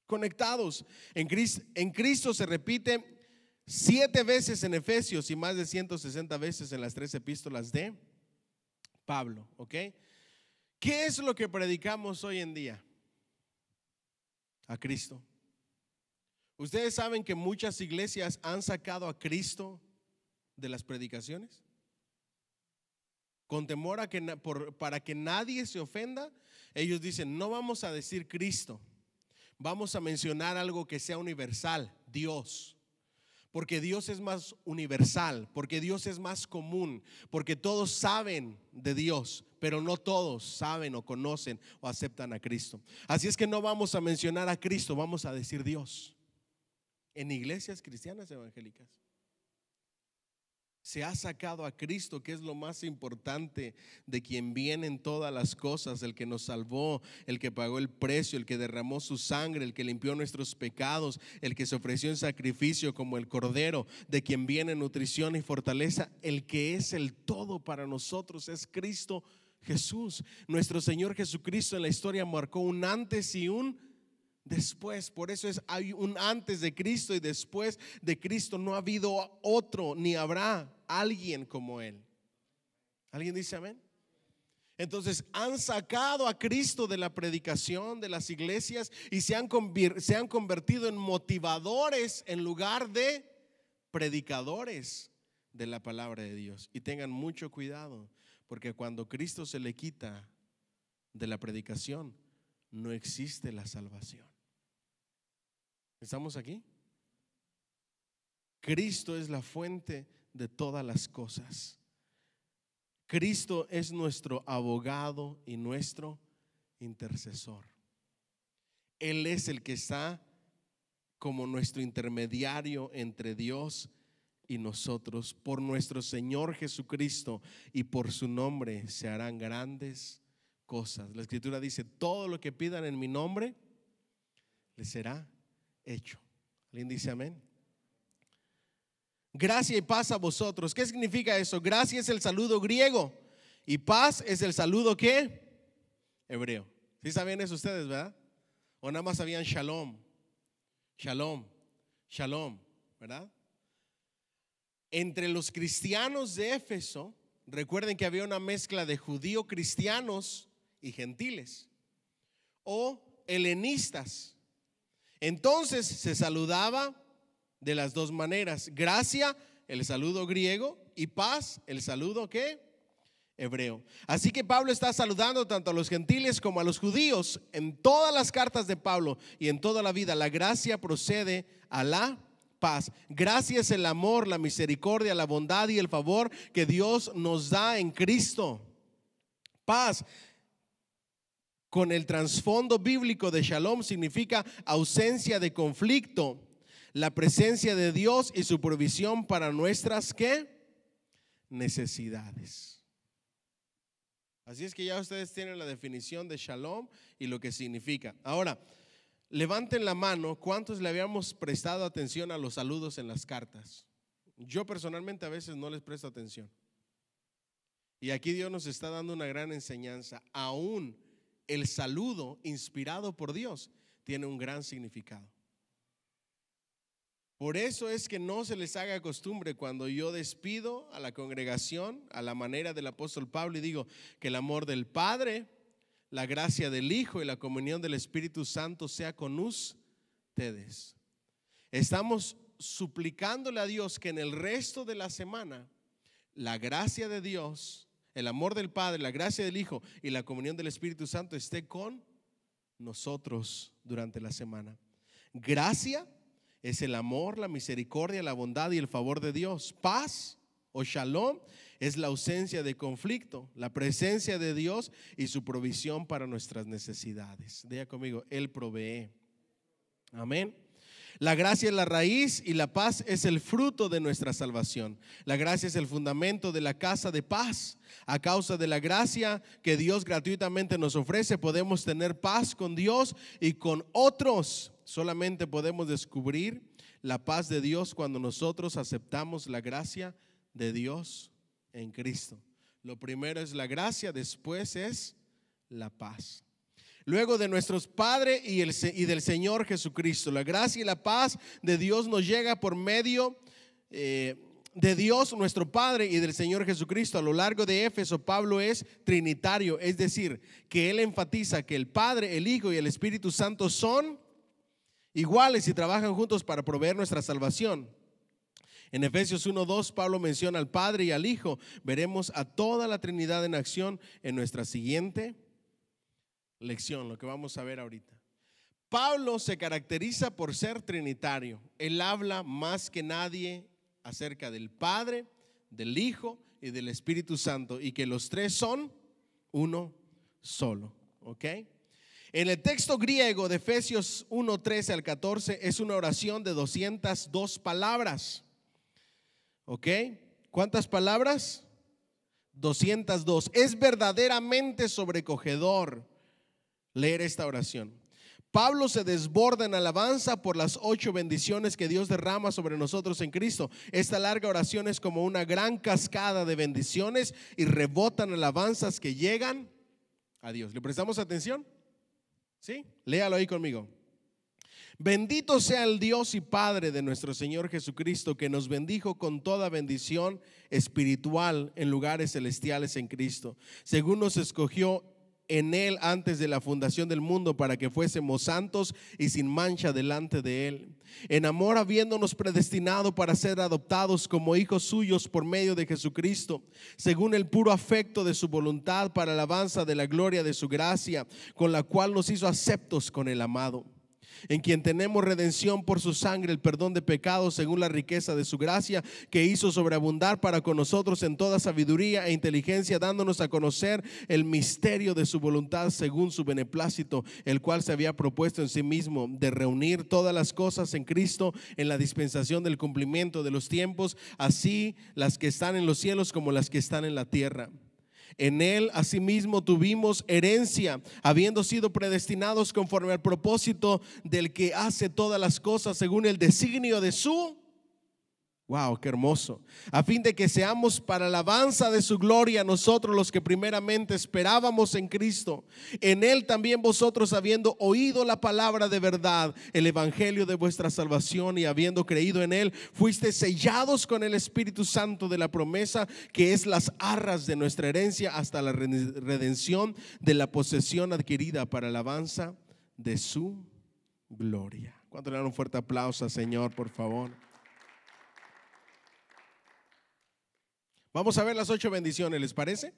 Conectados. En Cristo se repite 7 veces en Efesios y más de 160 veces en las 3 epístolas de Pablo. ¿Ok? ¿Qué es lo que predicamos hoy en día? A Cristo. ¿Ustedes saben que muchas iglesias han sacado a Cristo de las predicaciones? Con temor para que nadie se ofenda, ellos dicen, no vamos a decir Cristo, vamos a mencionar algo que sea universal, Dios. Porque Dios es más universal, porque Dios es más común, porque todos saben de Dios, pero no todos saben o conocen o aceptan a Cristo. Así es que no vamos a mencionar a Cristo, vamos a decir Dios. En iglesias cristianas evangélicas se ha sacado a Cristo, que es lo más importante, de quien vienen todas las cosas, el que nos salvó, el que pagó el precio, el que derramó su sangre, el que limpió nuestros pecados, el que se ofreció en sacrificio como el cordero, de quien viene nutrición y fortaleza. El que es el todo para nosotros es Cristo Jesús. Nuestro Señor Jesucristo en la historia marcó un antes y un después. Por eso hay un antes de Cristo y después de Cristo. No ha habido otro ni habrá alguien como Él. ¿Alguien dice amén? Entonces han sacado a Cristo de la predicación de las iglesias y se han convertido en motivadores en lugar de predicadores de la palabra de Dios. Y tengan mucho cuidado, porque cuando Cristo se le quita de la predicación, no existe la salvación. ¿Estamos aquí? Cristo es la fuente de todas las cosas. Cristo es nuestro abogado y nuestro intercesor. Él es el que está como nuestro intermediario entre Dios y nosotros. Por nuestro Señor Jesucristo y por su nombre se harán grandes cosas. La Escritura dice: todo lo que pidan en mi nombre les será hecho. ¿Alguien dice amén? Gracia y paz a vosotros. ¿Qué significa eso? Gracia es el saludo griego y paz es el saludo ¿qué? Hebreo. ¿Sí sabían eso ustedes, verdad? O nada más sabían shalom, shalom, shalom, ¿verdad? Entre los cristianos de Éfeso, recuerden que había una mezcla de judíos cristianos y gentiles o helenistas. Entonces se saludaba de las dos maneras: gracia, el saludo griego, y paz, el saludo ¿qué? Hebreo. Así que Pablo está saludando tanto a los gentiles como a los judíos. En todas las cartas de Pablo y en toda la vida, la gracia procede a la paz. Gracia es el amor, la misericordia, la bondad y el favor que Dios nos da en Cristo. Paz, con el trasfondo bíblico de shalom, significa ausencia de conflicto, la presencia de Dios y su provisión para nuestras ¿qué? Necesidades. Así es que ya ustedes tienen la definición de shalom y lo que significa. Ahora, levanten la mano, ¿cuántos le habíamos prestado atención a los saludos en las cartas? Yo personalmente a veces no les presto atención. Y aquí Dios nos está dando una gran enseñanza. Aún el saludo inspirado por Dios tiene un gran significado. Por eso es que no se les haga costumbre cuando yo despido a la congregación a la manera del apóstol Pablo y digo que el amor del Padre, la gracia del Hijo y la comunión del Espíritu Santo sea con ustedes. Estamos suplicándole a Dios que en el resto de la semana la gracia de Dios, el amor del Padre, la gracia del Hijo y la comunión del Espíritu Santo esté con nosotros durante la semana. Gracia es el amor, la misericordia, la bondad y el favor de Dios. Paz o shalom es la ausencia de conflicto, la presencia de Dios y su provisión para nuestras necesidades. Diga conmigo: Él provee. Amén. La gracia es la raíz y la paz es el fruto de nuestra salvación. La gracia es el fundamento de la casa de paz. A causa de la gracia que Dios gratuitamente nos ofrece, podemos tener paz con Dios y con otros. Solamente podemos descubrir la paz de Dios cuando nosotros aceptamos la gracia de Dios en Cristo. Lo primero es la gracia, después es la paz. Luego de nuestros Padre y del Señor Jesucristo, la gracia y la paz de Dios nos llega por medio de Dios nuestro Padre y del Señor Jesucristo. A lo largo de Éfeso, Pablo es trinitario, es decir, que él enfatiza que el Padre, el Hijo y el Espíritu Santo son iguales y trabajan juntos para proveer nuestra salvación. En Efesios 1:2, Pablo menciona al Padre y al Hijo. Veremos a toda la Trinidad en acción en nuestra siguiente lección, lo que vamos a ver ahorita. Pablo se caracteriza por ser trinitario. Él habla más que nadie acerca del Padre, del Hijo y del Espíritu Santo, y que los tres son uno solo. ¿Ok? En el texto griego de Efesios 1:13 al 14 es una oración de 202 palabras. ¿Ok? ¿Cuántas palabras? 202. Es verdaderamente sobrecogedor leer esta oración. Pablo se desborda en alabanza por las 8 bendiciones que Dios derrama sobre nosotros en Cristo. Esta larga oración es como una gran cascada de bendiciones y rebotan alabanzas que llegan a Dios. ¿Le prestamos atención? ¿Sí? Léalo ahí conmigo. Bendito sea el Dios y Padre de nuestro Señor Jesucristo, que nos bendijo con toda bendición espiritual en lugares celestiales en Cristo, según nos escogió en Él antes de la fundación del mundo, para que fuésemos santos y sin mancha delante de Él. En amor, habiéndonos predestinado para ser adoptados como hijos suyos por medio de Jesucristo, según el puro afecto de su voluntad, para alabanza de la gloria de su gracia, con la cual nos hizo aceptos con el amado, en quien tenemos redención por su sangre, el perdón de pecados según la riqueza de su gracia, que hizo sobreabundar para con nosotros en toda sabiduría e inteligencia, dándonos a conocer el misterio de su voluntad según su beneplácito, el cual se había propuesto en sí mismo de reunir todas las cosas en Cristo, en la dispensación del cumplimiento de los tiempos, así las que están en los cielos como las que están en la tierra. En Él asimismo tuvimos herencia, habiendo sido predestinados conforme al propósito del que hace todas las cosas según el designio de su Wow, qué hermoso. A fin de que seamos para alabanza de su gloria nosotros los que primeramente esperábamos en Cristo. En Él también vosotros, habiendo oído la palabra de verdad, el evangelio de vuestra salvación, y habiendo creído en Él, fuisteis sellados con el Espíritu Santo de la promesa, que es las arras de nuestra herencia hasta la redención de la posesión adquirida para alabanza de su gloria. ¿Cuánto le dan un fuerte aplauso al Señor, por favor? Vamos a ver las 8 bendiciones, ¿les parece?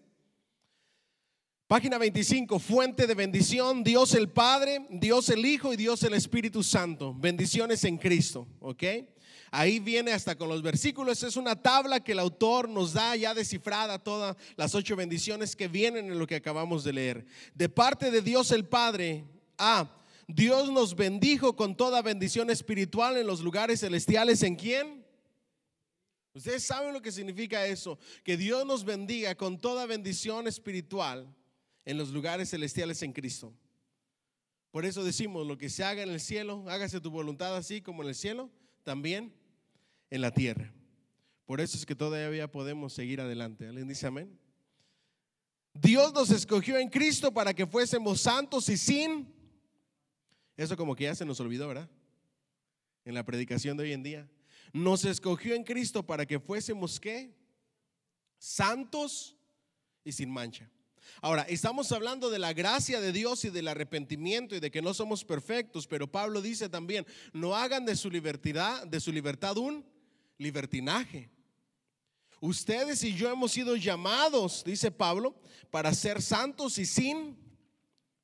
Página 25, fuente de bendición: Dios el Padre, Dios el Hijo y Dios el Espíritu Santo. Bendiciones en Cristo, ¿ok? Ahí viene hasta con los versículos. Es una tabla que el autor nos da ya descifrada, todas las 8 bendiciones que vienen en lo que acabamos de leer. De parte de Dios el Padre, Dios nos bendijo con toda bendición espiritual en los lugares celestiales. ¿En quién? Ustedes saben lo que significa eso, que Dios nos bendiga con toda bendición espiritual en los lugares celestiales en Cristo. Por eso decimos: lo que se haga en el cielo, hágase tu voluntad así como en el cielo, también en la tierra. Por eso es que todavía podemos seguir adelante. ¿Alguien dice amén? Dios nos escogió en Cristo para que fuésemos santos y sin. Eso como que ya se nos olvidó, ¿verdad? En la predicación de hoy en día. Nos escogió en Cristo para que fuésemos ¿qué? Santos y sin mancha. Ahora, estamos hablando de la gracia de Dios y del arrepentimiento y de que no somos perfectos, pero Pablo dice también: no hagan de su libertad un libertinaje. Ustedes y yo hemos sido llamados, dice Pablo, para ser santos y sin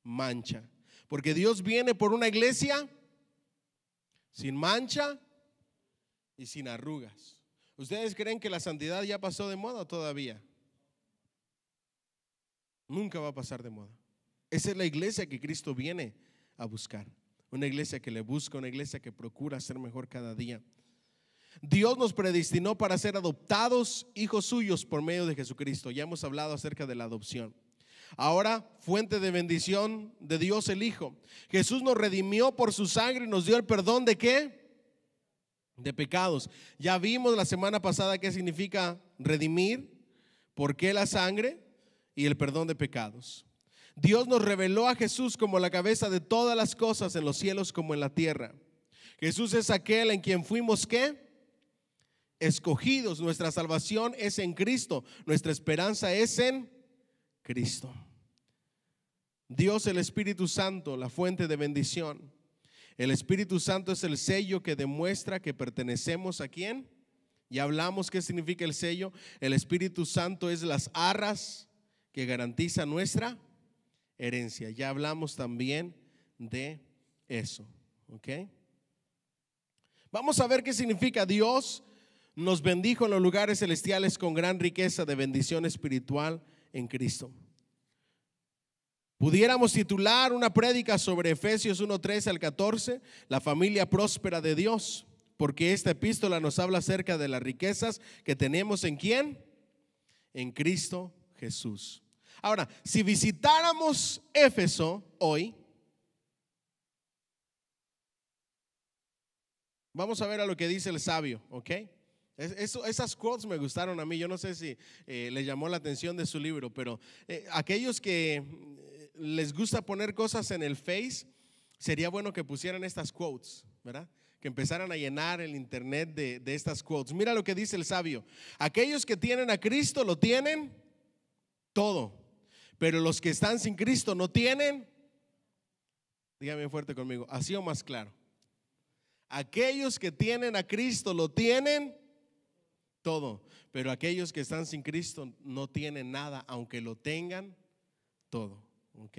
mancha, porque Dios viene por una iglesia sin mancha y sin arrugas. ¿Ustedes creen que la santidad ya pasó de moda o todavía? Nunca va a pasar de moda. Esa es la iglesia que Cristo viene a buscar. una iglesia que le busca, una iglesia que procura ser mejor cada día. Dios nos predestinó para ser adoptados hijos suyos por medio de Jesucristo. Ya hemos hablado acerca de la adopción. Ahora, fuente de bendición de Dios el Hijo. Jesús nos redimió por su sangre y nos dio el perdón ¿de qué? De pecados. Ya vimos la semana pasada qué significa redimir, por qué la sangre y el perdón de pecados. Dios nos reveló a Jesús como la cabeza de todas las cosas en los cielos como en la tierra. Jesús es aquel en quien fuimos ¿qué? Escogidos. Nuestra salvación es en Cristo. Nuestra esperanza es en Cristo. Dios el Espíritu Santo, la fuente de bendición. El Espíritu Santo es el sello que demuestra que pertenecemos ¿a quién? Ya hablamos qué significa el sello. El Espíritu Santo es las arras que garantizan nuestra herencia. Ya hablamos también de eso. ¿Ok? Vamos a ver qué significa Dios nos bendijo en los lugares celestiales con gran riqueza de bendición espiritual en Cristo. Pudiéramos titular una prédica sobre Efesios 1:13 al 14, la familia próspera de Dios, porque esta epístola nos habla acerca de las riquezas que tenemos ¿en quién? En Cristo Jesús. Ahora, si visitáramos Éfeso hoy, vamos a ver a lo que dice el sabio, ¿ok? Esas quotes me gustaron a mí. Yo no sé si les llamó la atención de su libro, pero aquellos que les gusta poner cosas en el Face, sería bueno que pusieran estas quotes, ¿verdad? Que empezaran a llenar el internet de estas quotes. Mira lo que dice el sabio: aquellos que tienen a Cristo lo tienen todo, pero los que están sin Cristo no tienen. Dígame fuerte conmigo, así o más claro. Aquellos que tienen a Cristo lo tienen todo, pero aquellos que están sin Cristo no tienen nada, aunque lo tengan todo. ¿Ok?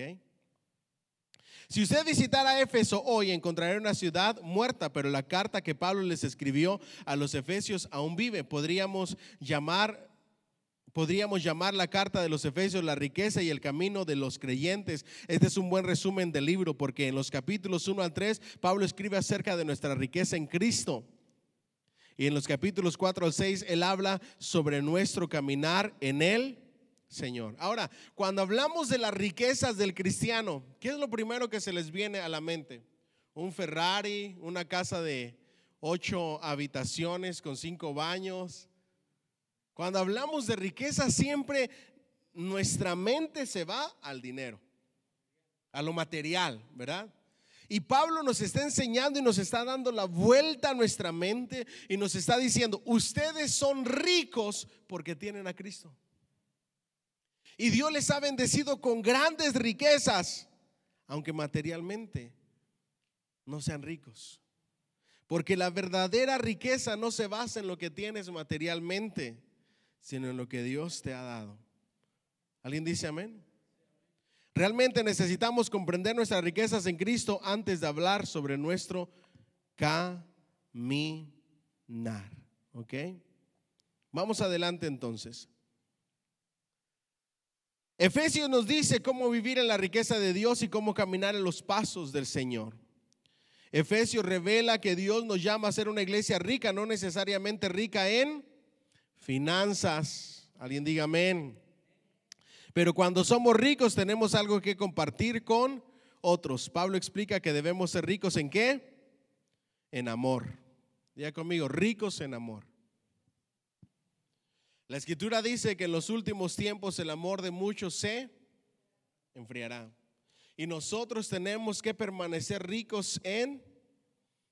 Si usted visitara Éfeso hoy, encontrará una ciudad muerta, pero la carta que Pablo les escribió a los efesios aún vive. Podríamos llamar la carta de los Efesios la riqueza y el camino de los creyentes. Este es un buen resumen del libro, porque en los capítulos 1 al 3 Pablo escribe acerca de nuestra riqueza en Cristo, y en los capítulos 4 al 6 él habla sobre nuestro caminar en el Señor. Ahora, cuando hablamos de las riquezas del cristiano, ¿qué es lo primero que se les viene a la mente? Un Ferrari, una casa de 8 habitaciones con 5 baños. Cuando hablamos de riqueza, siempre nuestra mente se va al dinero, a lo material, ¿verdad? Y Pablo nos está enseñando y nos está dando la vuelta a nuestra mente y nos está diciendo: ustedes son ricos porque tienen a Cristo. Y Dios les ha bendecido con grandes riquezas, aunque materialmente no sean ricos. Porque la verdadera riqueza no se basa en lo que tienes materialmente, sino en lo que Dios te ha dado. ¿Alguien dice amén? Realmente necesitamos comprender nuestras riquezas en Cristo antes de hablar sobre nuestro caminar. ¿Ok? Vamos adelante entonces. Efesios nos dice cómo vivir en la riqueza de Dios y cómo caminar en los pasos del Señor. Efesios revela que Dios nos llama a ser una iglesia rica, no necesariamente rica en finanzas. Alguien diga amén. Pero cuando somos ricos tenemos algo que compartir con otros. Pablo explica que debemos ser ricos ¿en qué? En amor. Diga conmigo, ricos en amor. La escritura dice que en los últimos tiempos el amor de muchos se enfriará. Y nosotros tenemos que permanecer ricos en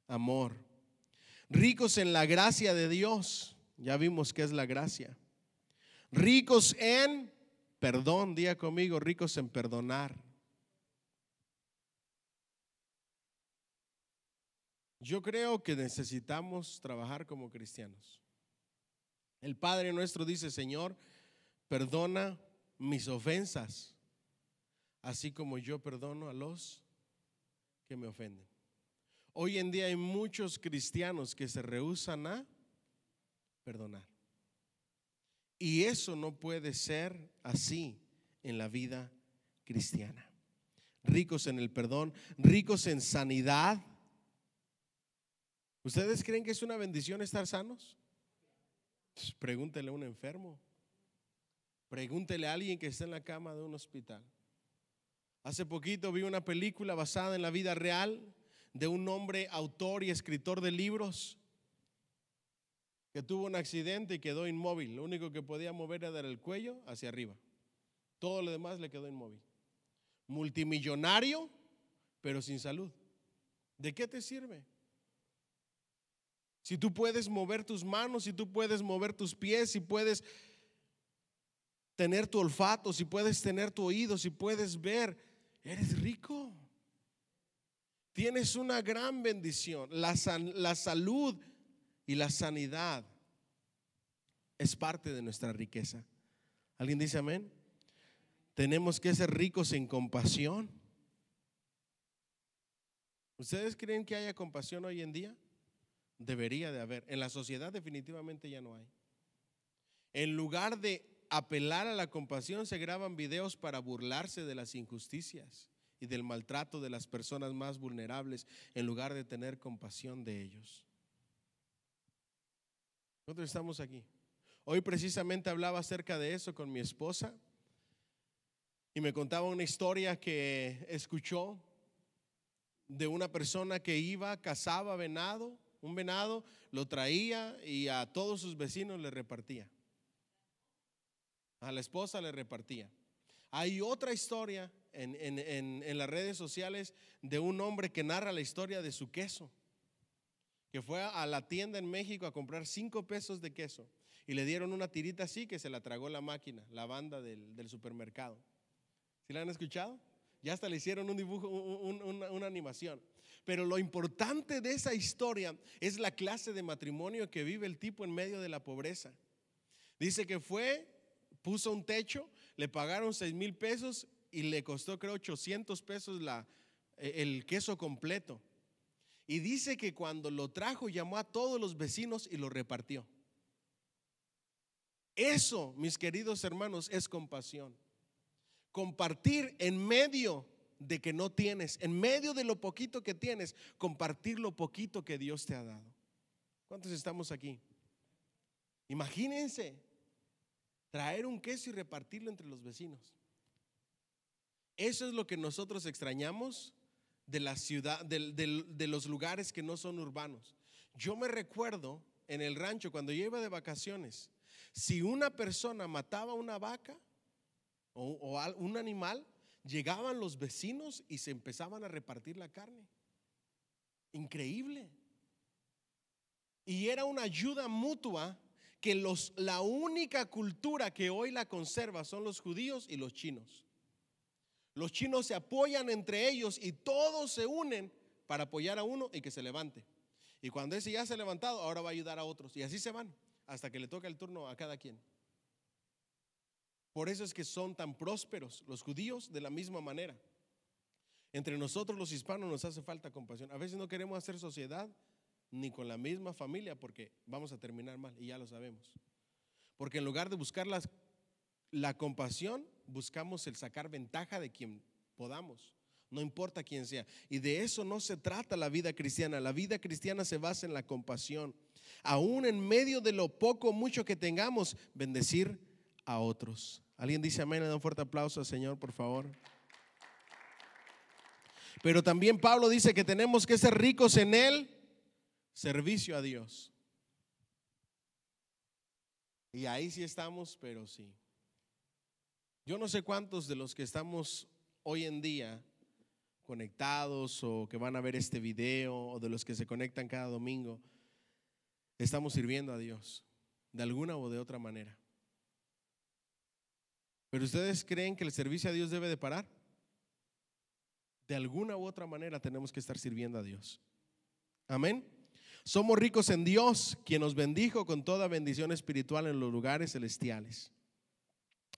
amor, ricos en la gracia de Dios. Ya vimos qué es la gracia. Ricos en perdón, diga conmigo, ricos en perdonar. Yo creo que necesitamos trabajar como cristianos. El Padre nuestro dice: Señor, perdona mis ofensas, así como yo perdono a los que me ofenden. Hoy en día hay muchos cristianos que se rehúsan a perdonar. Y eso no puede ser así en la vida cristiana. ricos en el perdón, ricos en sanidad. ¿Ustedes creen que es una bendición estar sanos? Pues pregúntele a un enfermo, pregúntele a alguien que está en la cama de un hospital. Hace poquito vi una película basada en la vida real de un hombre autor y escritor de libros que tuvo un accidente y quedó inmóvil. Lo único que podía mover era el cuello hacia arriba. Todo lo demás le quedó inmóvil. Multimillonario, pero sin salud. ¿De qué te sirve? Si tú puedes mover tus manos, si tú puedes mover tus pies, si puedes tener tu olfato, si puedes tener tu oído, si puedes ver, eres rico. Tienes una gran bendición. La salud y la sanidad es parte de nuestra riqueza. ¿Alguien dice amén? Tenemos que ser ricos en compasión. ¿Ustedes creen que haya compasión hoy en día? Debería de haber. En la sociedad definitivamente ya no hay. En lugar de apelar a la compasión, se graban videos para burlarse de las injusticias y del maltrato de las personas más vulnerables, en lugar de tener compasión de ellos. Nosotros estamos aquí. Hoy precisamente hablaba acerca de eso con mi esposa y me contaba una historia que escuchó de una persona que cazaba venado, un venado, lo traía y a todos sus vecinos le repartía. A la esposa le repartía. Hay otra historia en las redes sociales de un hombre que narra la historia de su queso, que fue a la tienda en México a comprar 5 pesos de queso y le dieron una tirita así que se la tragó la máquina, la banda del supermercado. ¿Sí la han escuchado? Ya hasta le hicieron un dibujo, una animación. Pero lo importante de esa historia es la clase de matrimonio que vive el tipo en medio de la pobreza. Dice que puso un techo, le pagaron 6,000 pesos y le costó creo 800 pesos el queso completo. Y dice que cuando lo trajo llamó a todos los vecinos y lo repartió. Eso, mis queridos hermanos, es compasión. Compartir en medio de que no tienes, en medio de lo poquito que tienes, compartir lo poquito que Dios te ha dado. ¿Cuántos estamos aquí? Imagínense traer un queso y repartirlo entre los vecinos. Eso es lo que nosotros extrañamos de la ciudad, de los lugares que no son urbanos. Yo me recuerdo en el rancho cuando yo iba de vacaciones, si una persona mataba una vaca o un animal, llegaban los vecinos y se empezaban a repartir la carne. Increíble. Y era una ayuda mutua que la única cultura que hoy la conserva son los judíos y los chinos. Los chinos se apoyan entre ellos y todos se unen para apoyar a uno y que se levante. Y cuando ese ya se ha levantado, ahora va a ayudar a otros. Y así se van hasta que le toca el turno a cada quien. Por eso es que son tan prósperos los judíos de la misma manera. Entre nosotros los hispanos nos hace falta compasión. A veces no queremos hacer sociedad ni con la misma familia porque vamos a terminar mal y ya lo sabemos. Porque en lugar de buscar la compasión, buscamos el sacar ventaja de quien podamos, no importa quién sea. Y de eso no se trata la vida cristiana. La vida cristiana se basa en la compasión. Aún en medio de lo poco o mucho que tengamos, bendecir a otros. ¿Alguien dice amén? Le da un fuerte aplauso al Señor, por favor. Pero también Pablo dice que tenemos que ser ricos en el servicio a Dios. Y ahí sí estamos, pero sí. Yo no sé cuántos de los que estamos hoy en día conectados o que van a ver este video o de los que se conectan cada domingo estamos sirviendo a Dios de alguna o de otra manera. ¿Pero ustedes creen que el servicio a Dios debe de parar? De alguna u otra manera tenemos que estar sirviendo a Dios. Amén. Somos ricos en Dios, quien nos bendijo con toda bendición espiritual en los lugares celestiales.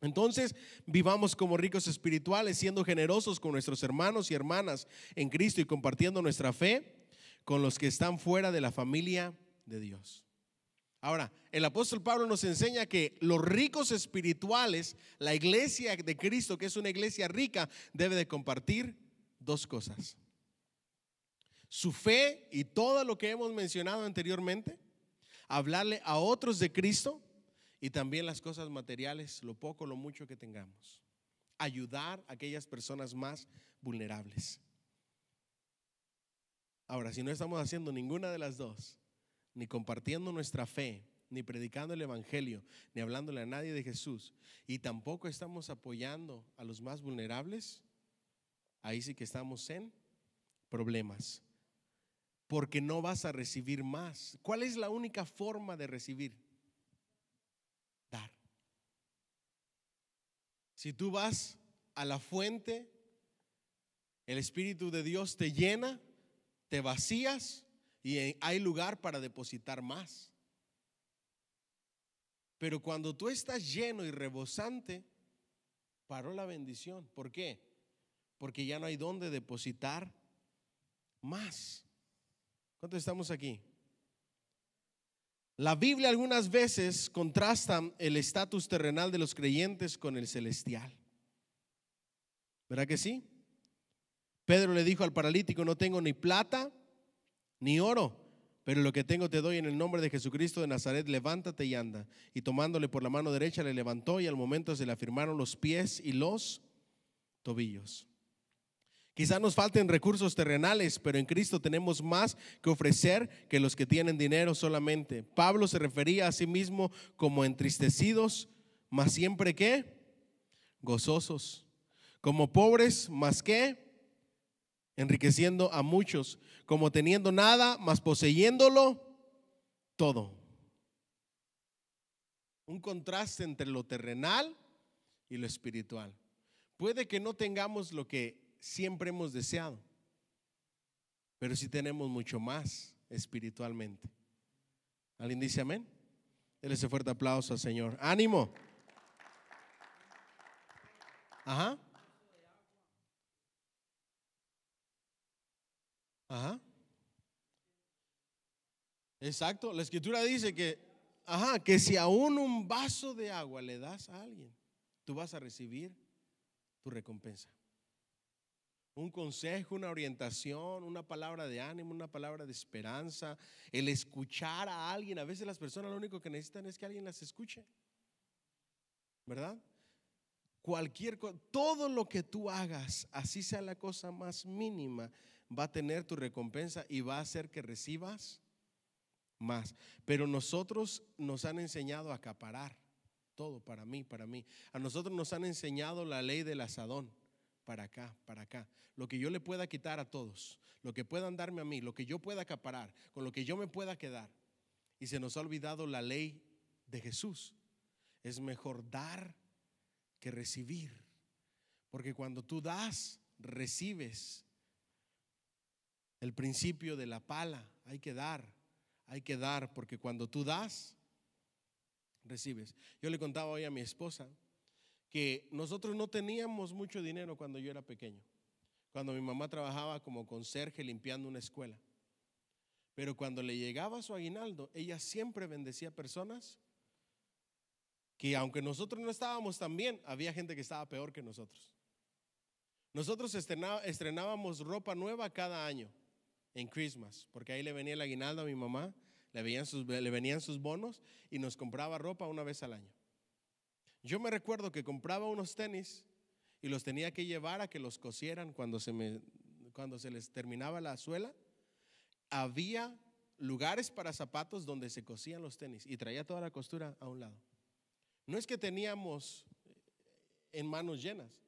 Entonces, vivamos como ricos espirituales, siendo generosos con nuestros hermanos y hermanas en Cristo y compartiendo nuestra fe con los que están fuera de la familia de Dios. Ahora, el apóstol Pablo nos enseña que los ricos espirituales, la iglesia de Cristo, que es una iglesia rica, debe de compartir dos cosas: su fe y todo lo que hemos mencionado anteriormente, hablarle a otros de Cristo, y también las cosas materiales, lo poco, lo mucho que tengamos, ayudar a aquellas personas más vulnerables. Ahora, si no estamos haciendo ninguna de las dos, ni compartiendo nuestra fe, ni predicando el evangelio, ni hablándole a nadie de Jesús, y tampoco estamos apoyando a los más vulnerables, ahí sí que estamos en problemas, porque no vas a recibir más. ¿Cuál es la única forma de recibir? Dar. Si tú vas a la fuente, el Espíritu de Dios te llena, te vacías y hay lugar para depositar más. Pero cuando tú estás lleno y rebosante, paró la bendición. ¿Por qué? Porque ya no hay dónde depositar más. ¿Cuántos estamos aquí? La Biblia algunas veces contrasta el estatus terrenal de los creyentes con el celestial. ¿Verdad que sí? Pedro le dijo al paralítico: no tengo ni plata ni oro, pero lo que tengo te doy. En el nombre de Jesucristo de Nazaret, levántate y anda. Y tomándole por la mano derecha le levantó, y al momento se le afirmaron los pies y los tobillos. Quizás nos falten recursos terrenales, pero en Cristo tenemos más que ofrecer que los que tienen dinero solamente. Pablo se refería a sí mismo como entristecidos, mas siempre ¿qué? Gozosos. Como pobres, mas ¿qué? Enriqueciendo a muchos. Como teniendo nada, mas poseyéndolo todo. Un contraste entre lo terrenal y lo espiritual. Puede que no tengamos lo que siempre hemos deseado, pero sí tenemos mucho más espiritualmente. ¿Alguien dice amén? Dele ese fuerte aplauso al Señor. ¡Ánimo! Ajá. Ajá. Exacto. La escritura dice que si aún un vaso de agua le das a alguien, tú vas a recibir tu recompensa. Un consejo, una orientación, una palabra de ánimo, una palabra de esperanza, el escuchar a alguien. A veces las personas lo único que necesitan es que alguien las escuche, ¿verdad? Todo lo que tú hagas, así sea la cosa más mínima, va a tener tu recompensa y va a hacer que recibas más. Pero nosotros nos han enseñado a acaparar todo para mí, para mí. A nosotros nos han enseñado la ley del asadón. Para acá, para acá. Lo que yo le pueda quitar a todos, lo que puedan darme a mí, lo que yo pueda acaparar, con lo que yo me pueda quedar. Y se nos ha olvidado la ley de Jesús. Es mejor dar que recibir. Porque cuando tú das, recibes. El principio de la pala, hay que dar, porque cuando tú das, recibes. Yo le contaba hoy a mi esposa que nosotros no teníamos mucho dinero cuando yo era pequeño, cuando mi mamá trabajaba como conserje limpiando una escuela. Pero cuando le llegaba su aguinaldo, ella siempre bendecía a personas que, aunque nosotros no estábamos tan bien, había gente que estaba peor que nosotros. Nosotros estrenábamos ropa nueva cada año en Christmas, porque ahí le venía el aguinaldo a mi mamá, le venían sus bonos y nos compraba ropa una vez al año. Yo me recuerdo que compraba unos tenis y los tenía que llevar a que los cosieran cuando se les terminaba la suela. Había lugares para zapatos donde se cosían los tenis y traía toda la costura a un lado. No es que teníamos en manos llenas,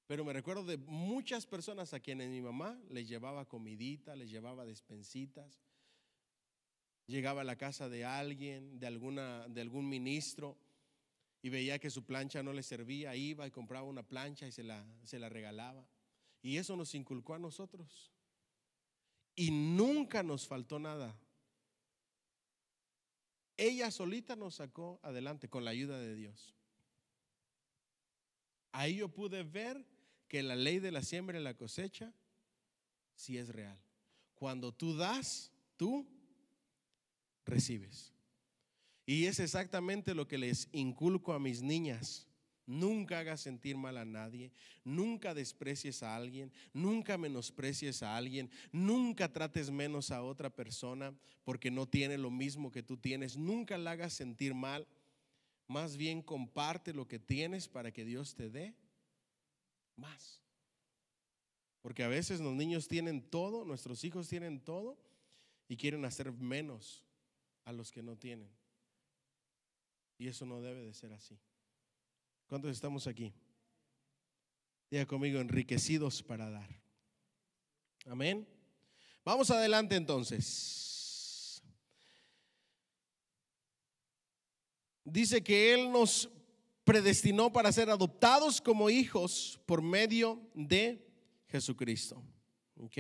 pero me recuerdo de muchas personas a quienes mi mamá les llevaba comidita, les llevaba despensitas. Llegaba a la casa de alguien, de algún ministro, y veía que su plancha no le servía, iba y compraba una plancha y se la regalaba. Y eso nos inculcó a nosotros. Y nunca nos faltó nada. Ella solita nos sacó adelante con la ayuda de Dios. Ahí yo pude ver que la ley de la siembra y la cosecha sí es real. Cuando tú das, tú recibes. Y es exactamente lo que les inculco a mis niñas Nunca hagas sentir mal a nadie, nunca desprecies a alguien, nunca menosprecies a alguien, nunca trates menos a otra persona porque no tiene lo mismo que tú tienes, nunca la hagas sentir mal, más bien comparte lo que tienes para que Dios te dé más. Porque a veces los niños tienen todo, nuestros hijos tienen todo y quieren hacer menos a los que no tienen. Y eso no debe de ser así. ¿Cuántos estamos aquí? Diga conmigo, enriquecidos para dar. Amén. Vamos adelante entonces. Dice que Él nos predestinó para ser adoptados como hijos por medio de Jesucristo. ¿Ok?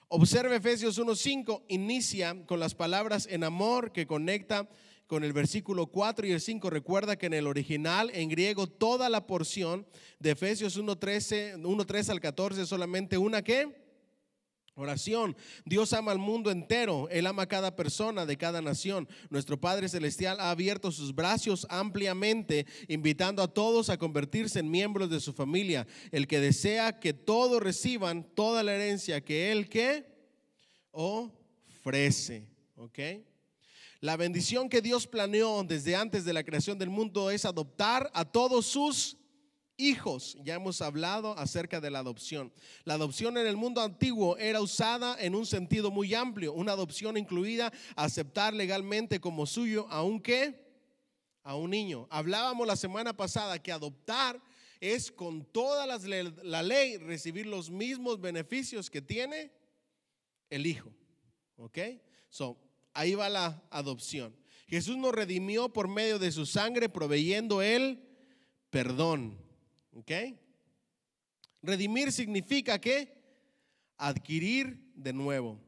Observe Efesios 1:5, inicia con las palabras en amor que conecta con el versículo 4 y el 5. Recuerda que en el original, en griego, toda la porción de Efesios 1:13 al 14 es solamente una ¿qué? Oración. Dios ama al mundo entero. Él ama a cada persona de cada nación. Nuestro Padre Celestial ha abierto sus brazos ampliamente, invitando a todos a convertirse en miembros de su familia. El que desea que todos reciban toda la herencia que Él ¿qué? Ofrece. ¿Ok? La bendición que Dios planeó desde antes de la creación del mundo es adoptar a todos sus hijos. Ya hemos hablado acerca de la adopción. La adopción en el mundo antiguo era usada en un sentido muy amplio. Una adopción incluida aceptar legalmente como suyo a un niño. Hablábamos la semana pasada que adoptar es con toda la ley recibir los mismos beneficios que tiene el hijo. ¿Ok? Ahí va la adopción. Jesús nos redimió por medio de su sangre, proveyendo el perdón. ¿Ok? Redimir significa ¿qué? Adquirir de nuevo.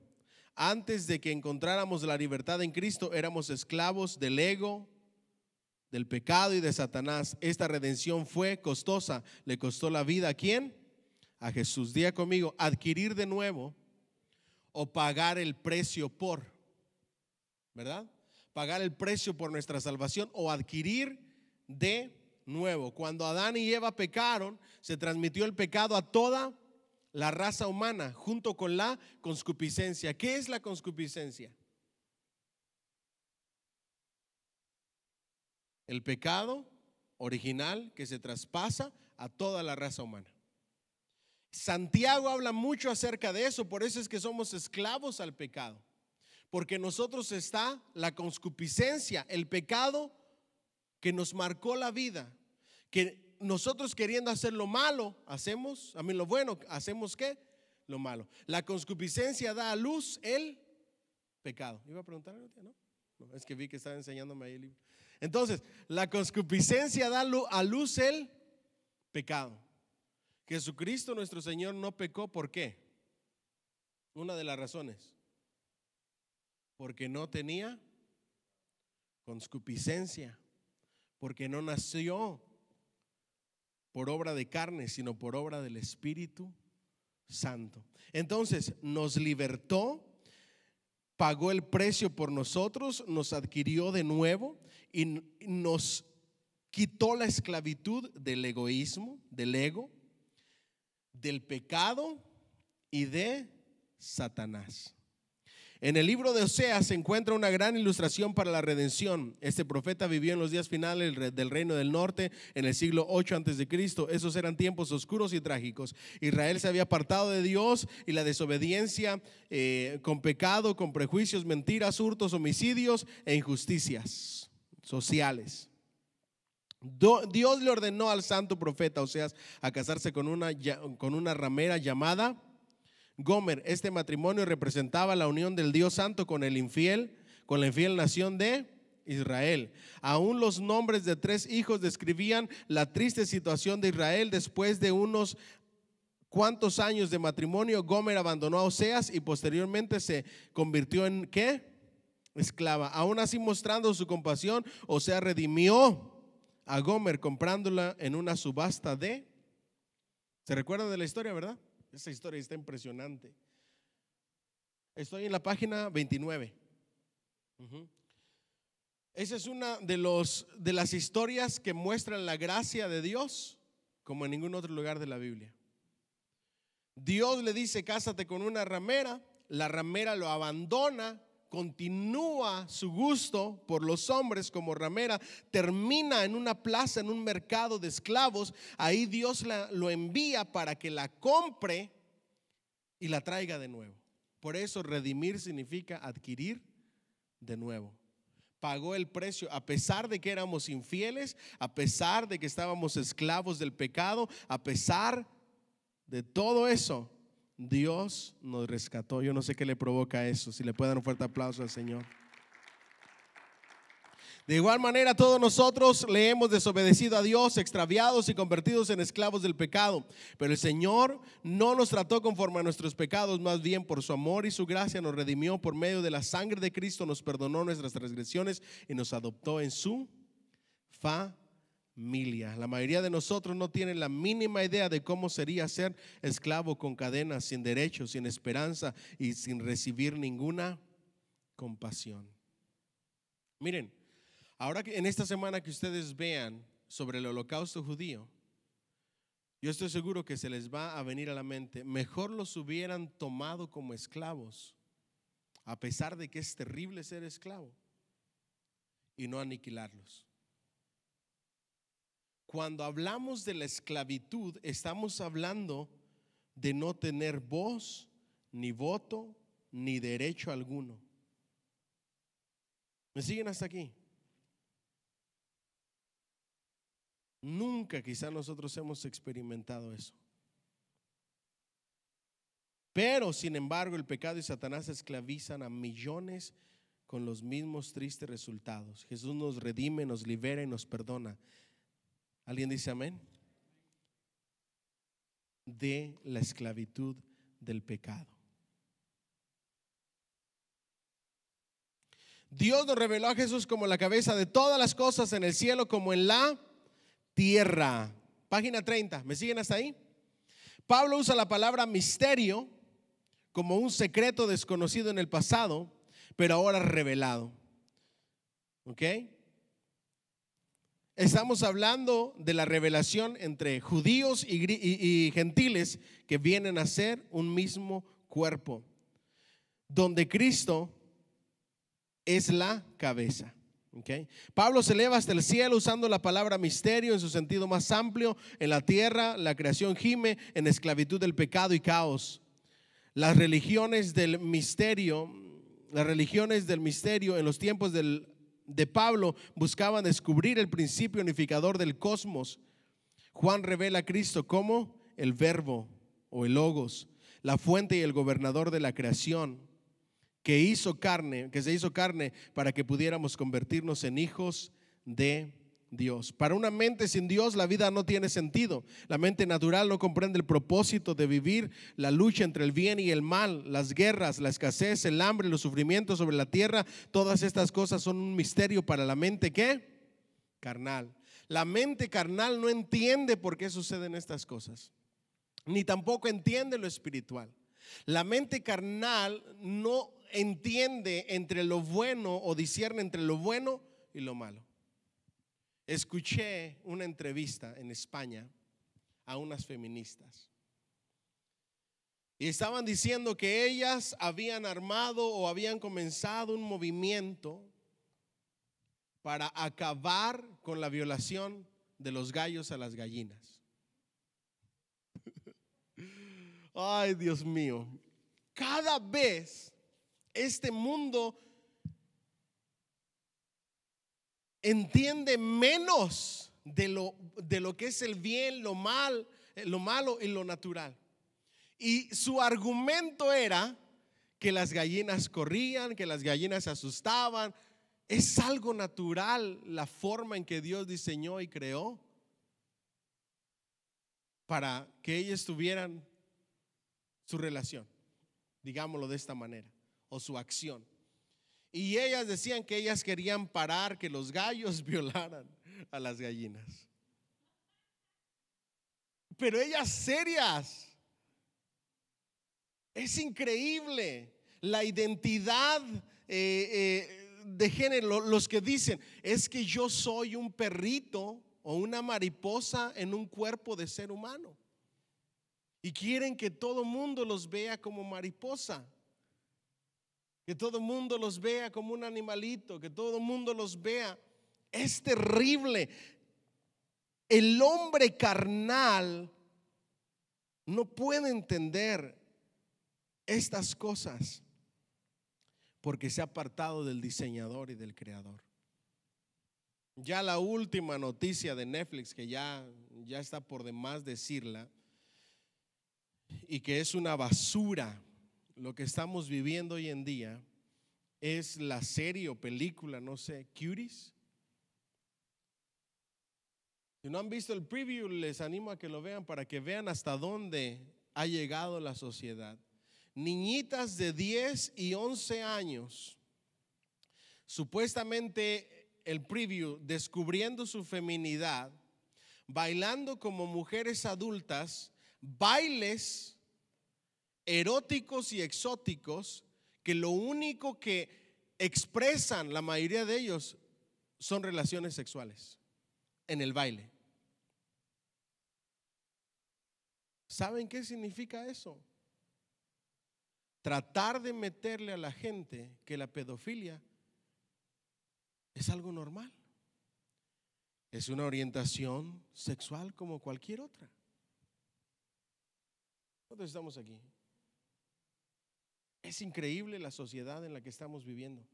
Antes de que encontráramos la libertad en Cristo, éramos esclavos del ego, del pecado y de Satanás. Esta redención fue costosa. Le costó la vida ¿a quién? A Jesús. Diga conmigo, adquirir de nuevo o pagar el precio por, ¿verdad? Pagar el precio por nuestra salvación o adquirir de nuevo. Cuando Adán y Eva pecaron, se transmitió el pecado a toda la raza humana junto con la concupiscencia. ¿Qué es la concupiscencia? El pecado original que se traspasa a toda la raza humana. Santiago habla mucho acerca de eso, por eso es que somos esclavos al pecado, porque en nosotros está la concupiscencia, el pecado que nos marcó la vida, que nosotros queriendo hacer lo malo, hacemos, lo bueno, hacemos ¿qué? Lo malo. La concupiscencia da a luz el pecado. ¿Iba a preguntar algo? ¿No? No, es que vi que estaba enseñándome ahí el libro. Entonces, la concupiscencia da a luz el pecado. Jesucristo nuestro Señor no pecó, ¿por qué? Una de las razones, porque no tenía concupiscencia, porque no nació por obra de carne, sino por obra del Espíritu Santo. Entonces nos libertó, pagó el precio por nosotros, nos adquirió de nuevo y nos quitó la esclavitud del egoísmo, del ego, del pecado y de Satanás. En el libro de Oseas se encuentra una gran ilustración para la redención. Este profeta vivió en los días finales del reino del norte en el siglo 8 antes de Cristo. Esos eran tiempos oscuros y trágicos. Israel se había apartado de Dios y la desobediencia con pecado, con prejuicios, mentiras, hurtos, homicidios e injusticias sociales. Dios le ordenó al santo profeta Oseas a casarse con una ramera llamada Gomer. Este matrimonio representaba la unión del Dios Santo con la infiel nación de Israel. Aún los nombres de 3 hijos describían la triste situación de Israel. Después de unos cuantos años de matrimonio, Gomer abandonó a Oseas y posteriormente se convirtió en ¿qué? Esclava. Aún así, mostrando su compasión, Oseas redimió a Gomer comprándola en una subasta ¿se recuerdan de la historia, verdad? Esa historia está impresionante. Estoy en la página 29. Esa es una de las historias que muestran la gracia de Dios como en ningún otro lugar de la Biblia. Dios le dice: cásate con una ramera. La ramera lo abandona, continúa su gusto por los hombres como ramera, termina en una plaza, en un mercado de esclavos. Ahí Dios lo envía para que la compre y la traiga de nuevo. Por eso redimir significa adquirir de nuevo. Pagó el precio a pesar de que éramos infieles, a pesar de que estábamos esclavos del pecado, a pesar de todo eso, Dios nos rescató. Yo no sé qué le provoca eso. Si le pueden dar un fuerte aplauso al Señor. De igual manera, todos nosotros le hemos desobedecido a Dios, extraviados y convertidos en esclavos del pecado. Pero el Señor no nos trató conforme a nuestros pecados, más bien por su amor y su gracia nos redimió por medio de la sangre de Cristo, nos perdonó nuestras transgresiones y nos adoptó en su familia. La mayoría de nosotros no tienen la mínima idea de cómo sería ser esclavo con cadenas, sin derechos, sin esperanza y sin recibir ninguna compasión. Miren, ahora que en esta semana que ustedes vean sobre el holocausto judío, yo estoy seguro que se les va a venir a la mente: mejor los hubieran tomado como esclavos, a pesar de que es terrible ser esclavo, y no aniquilarlos. Cuando hablamos de la esclavitud, estamos hablando de no tener voz, ni voto, ni derecho alguno. ¿Me siguen hasta aquí? Nunca quizá nosotros hemos experimentado eso. Pero sin embargo el pecado y Satanás esclavizan a millones con los mismos tristes resultados. Jesús nos redime, nos libera y nos perdona. ¿Alguien dice amén? De la esclavitud del pecado. Dios nos reveló a Jesús como la cabeza de todas las cosas en el cielo como en la tierra. Página 30, ¿me siguen hasta ahí? Pablo usa la palabra misterio como un secreto desconocido en el pasado, pero ahora revelado. ¿Ok? Estamos hablando de la revelación entre judíos y gentiles que vienen a ser un mismo cuerpo, donde Cristo es la cabeza. Okay. Pablo se eleva hasta el cielo usando la palabra misterio en su sentido más amplio. En la tierra la creación gime en esclavitud del pecado y caos. Las religiones del misterio en los tiempos de Pablo buscaban descubrir el principio unificador del cosmos. Juan revela a Cristo como el verbo o el logos, la fuente y el gobernador de la creación, que se hizo carne para que pudiéramos convertirnos en hijos de Dios. Para una mente sin Dios la vida no tiene sentido. La mente natural no comprende el propósito de vivir, la lucha entre el bien y el mal, las guerras, la escasez, el hambre, los sufrimientos sobre la tierra. Todas estas cosas son un misterio para la mente ¿qué? Carnal. La mente carnal no entiende por qué suceden estas cosas, ni tampoco entiende lo espiritual. La mente carnal no entiende entre lo bueno o discierne entre lo bueno y lo malo. Escuché una entrevista en España a unas feministas y estaban diciendo que ellas habían armado o habían comenzado un movimiento para acabar con la violación de los gallos a las gallinas. Ay, Dios mío. Cada vez este mundo entiende menos de lo que es el bien, lo malo y lo natural. Y su argumento era que las gallinas corrían, que las gallinas se asustaban. Es algo natural la forma en que Dios diseñó y creó para que ellas tuvieran su relación, digámoslo de esta manera, o su acción. Y ellas decían que ellas querían parar que los gallos violaran a las gallinas. Pero ellas serias. Es increíble la identidad de género, los que dicen, es que yo soy un perrito o una mariposa en un cuerpo de ser humano. Y quieren que todo el mundo los vea como mariposa, que todo el mundo los vea como un animalito, que todo el mundo los vea. Es terrible. El hombre carnal no puede entender estas cosas porque se ha apartado del diseñador y del creador. Ya la última noticia de Netflix, que ya está por demás decirla, y que es una basura lo que estamos viviendo hoy en día, es la serie o película, no sé, Cuties. Si no han visto el preview, les animo a que lo vean para que vean hasta dónde ha llegado la sociedad. Niñitas de 10 y 11 años, supuestamente el preview, descubriendo su feminidad, bailando como mujeres adultas, bailes eróticos y exóticos que lo único que expresan la mayoría de ellos son relaciones sexuales en el baile. ¿Saben qué significa eso? Tratar de meterle a la gente que la pedofilia es algo normal. Es una orientación sexual como cualquier otra. Nosotros estamos aquí. Es increíble la sociedad en la que estamos viviendo.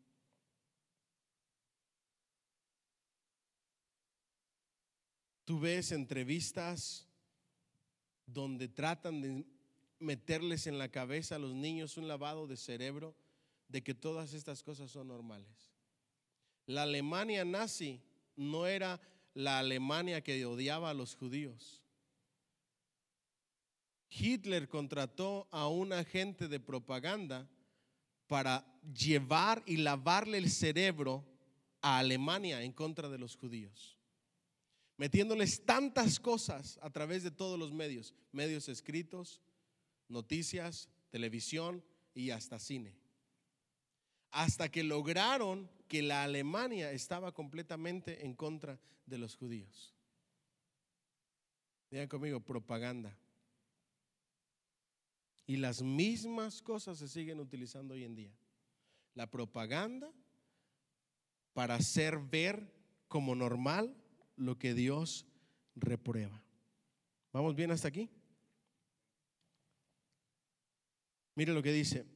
Tú ves entrevistas donde tratan de meterles en la cabeza a los niños un lavado de cerebro de que todas estas cosas son normales. La Alemania nazi no era la Alemania que odiaba a los judíos. Hitler contrató a un agente de propaganda para llevar y lavarle el cerebro a Alemania en contra de los judíos, metiéndoles tantas cosas a través de todos los medios escritos, noticias, televisión y hasta cine, hasta que lograron que la Alemania estaba completamente en contra de los judíos. Digan conmigo, propaganda. Y las mismas cosas se siguen utilizando hoy en día. La propaganda para hacer ver como normal lo que Dios reprueba. ¿Vamos bien hasta aquí? Mire lo que dice.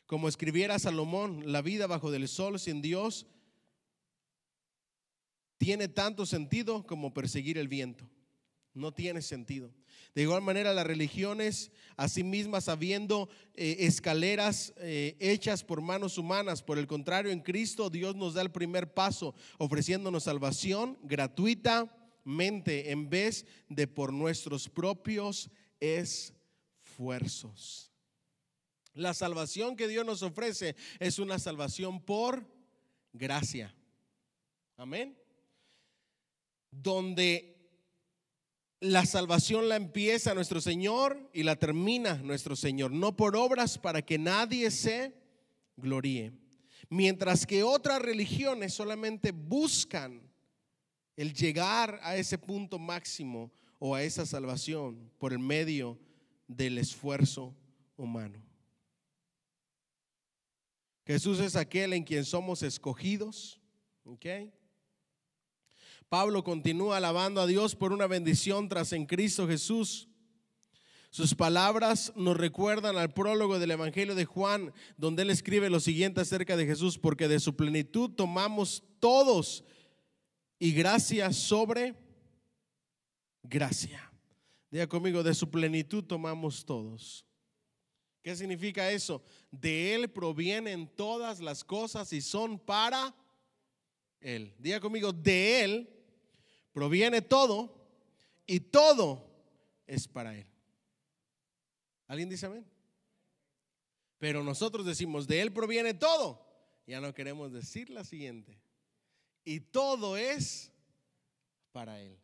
Como escribiera Salomón, la vida bajo del sol sin Dios tiene tanto sentido como perseguir el viento. No tiene sentido. De igual manera, las religiones, así mismas habiendo escaleras hechas por manos humanas. Por el contrario, en Cristo Dios nos da el primer paso, ofreciéndonos salvación gratuitamente en vez de por nuestros propios esfuerzos. La salvación que Dios nos ofrece es una salvación por gracia. Amén. Donde la salvación la empieza nuestro Señor y la termina nuestro Señor, no por obras para que nadie se gloríe. Mientras que otras religiones solamente buscan el llegar a ese punto máximo o a esa salvación por el medio del esfuerzo humano. Jesús es aquel en quien somos escogidos. ¿Ok? Pablo continúa alabando a Dios por una bendición tras en Cristo Jesús. Sus palabras nos recuerdan al prólogo del Evangelio de Juan, donde él escribe lo siguiente acerca de Jesús: porque de su plenitud tomamos todos, y gracia sobre gracia. Diga conmigo, de su plenitud tomamos todos. ¿Qué significa eso? De Él provienen todas las cosas y son para Él. Diga conmigo, de Él proviene todo y todo es para Él. ¿Alguien dice amén? Pero nosotros decimos, de Él proviene todo. Ya no queremos decir la siguiente: y todo es para Él.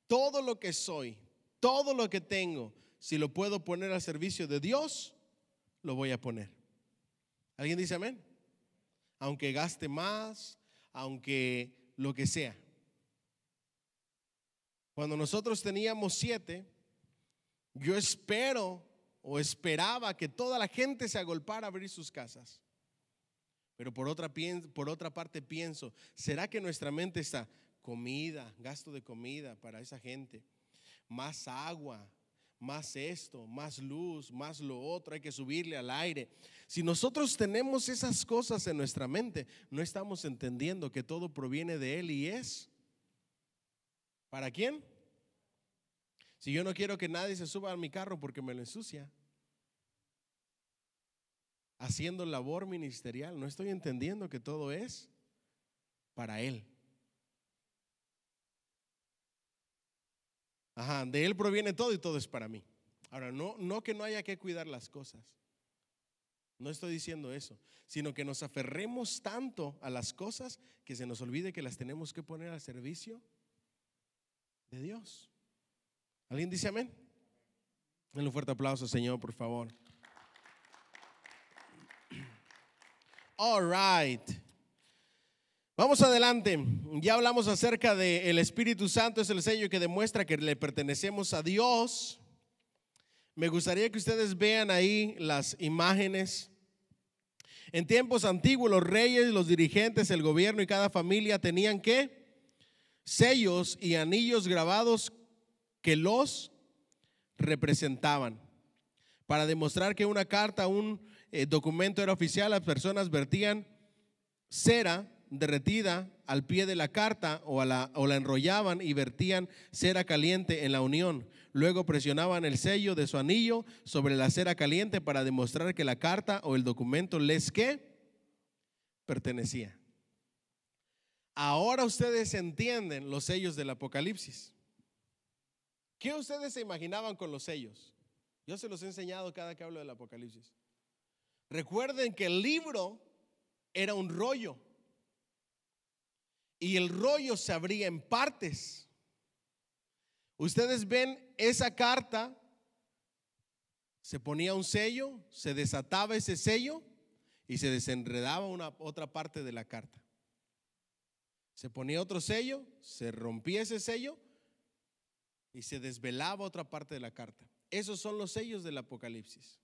Todo lo que soy, todo lo que tengo, si lo puedo poner al servicio de Dios, lo voy a poner. ¿Alguien dice amén? aunque gaste más, aunque lo que sea. Cuando nosotros teníamos 7, yo esperaba que toda la gente se agolpara a abrir sus casas. Pero por otra parte pienso, ¿será que nuestra mente está comida, gasto de comida para esa gente, más agua, más esto, más luz, más lo otro, hay que subirle al aire? Si nosotros tenemos esas cosas en nuestra mente, no estamos entendiendo que todo proviene de Él y es ¿para quién? Si yo no quiero que nadie se suba a mi carro porque me lo ensucia, haciendo labor ministerial, no estoy entendiendo que todo es para Él. Ajá, de Él proviene todo y todo es para mí. Ahora, no que no haya que cuidar las cosas. No estoy diciendo eso, sino que nos aferremos tanto a las cosas que se nos olvide que las tenemos que poner al servicio de Dios. ¿Alguien dice amén? Denle un fuerte aplauso, Señor, por favor. All right. Vamos adelante. Ya hablamos acerca de el Espíritu Santo, es el sello que demuestra que le pertenecemos a Dios. Me gustaría que ustedes vean ahí las imágenes. En tiempos antiguos, los reyes, los dirigentes, el gobierno y cada familia tenían ¿qué? Sellos y anillos grabados que los representaban. Para demostrar que una carta, un documento era oficial, las personas vertían cera derretida al pie de la carta o la enrollaban y vertían cera caliente en la unión. Luego presionaban el sello de su anillo sobre la cera caliente para demostrar que la carta o el documento les ¿qué? Pertenecía. Ahora ustedes entienden los sellos del Apocalipsis. ¿Qué ustedes se imaginaban con los sellos? Yo se los he enseñado cada que hablo del Apocalipsis. Recuerden que el libro era un rollo y el rollo se abría en partes. Ustedes ven esa carta, se ponía un sello, se desataba ese sello y se desenredaba otra parte de la carta. Se ponía otro sello, se rompía ese sello y se desvelaba otra parte de la carta. Esos son los sellos del Apocalipsis.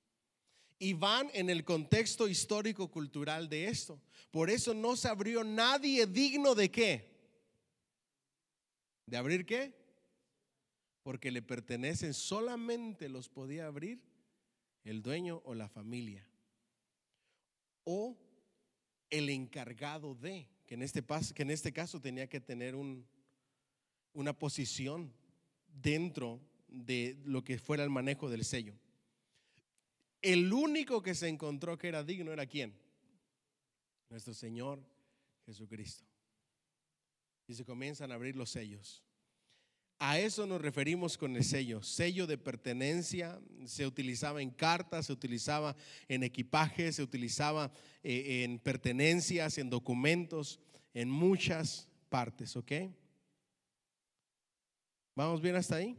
Y van en el contexto histórico cultural de esto. Por eso no se abrió nadie digno de ¿qué? ¿De abrir qué? Porque le pertenecen, solamente los podía abrir el dueño o la familia o el encargado de, que en este caso tenía que tener una posición dentro de lo que fuera el manejo del sello. El único que se encontró que era digno era ¿quién? Nuestro Señor Jesucristo. Y se comienzan a abrir los sellos. A eso nos referimos con el sello. Sello de pertenencia. Se utilizaba en cartas, se utilizaba en equipaje, se utilizaba en pertenencias, en documentos, en muchas partes, ¿ok? ¿Vamos bien hasta ahí?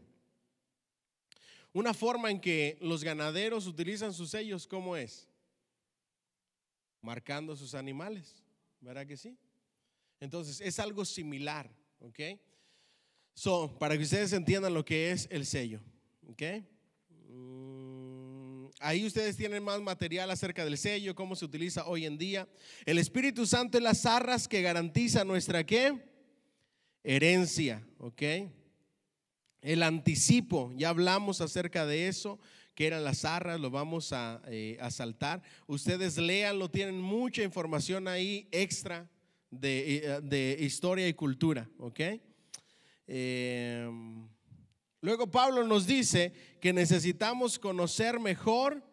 Una forma en que los ganaderos utilizan sus sellos, ¿cómo es? Marcando sus animales, ¿verdad que sí? Entonces es algo similar, ¿ok? Para que ustedes entiendan lo que es el sello, ¿ok? Ahí ustedes tienen más material acerca del sello, cómo se utiliza hoy en día. El Espíritu Santo es las arras que garantiza nuestra ¿qué? Herencia, ¿ok? El anticipo, ya hablamos acerca de eso, que eran las arras, lo vamos a saltar. Ustedes léanlo, tienen mucha información ahí extra de historia y cultura, ¿ok? Luego Pablo nos dice que necesitamos conocer mejor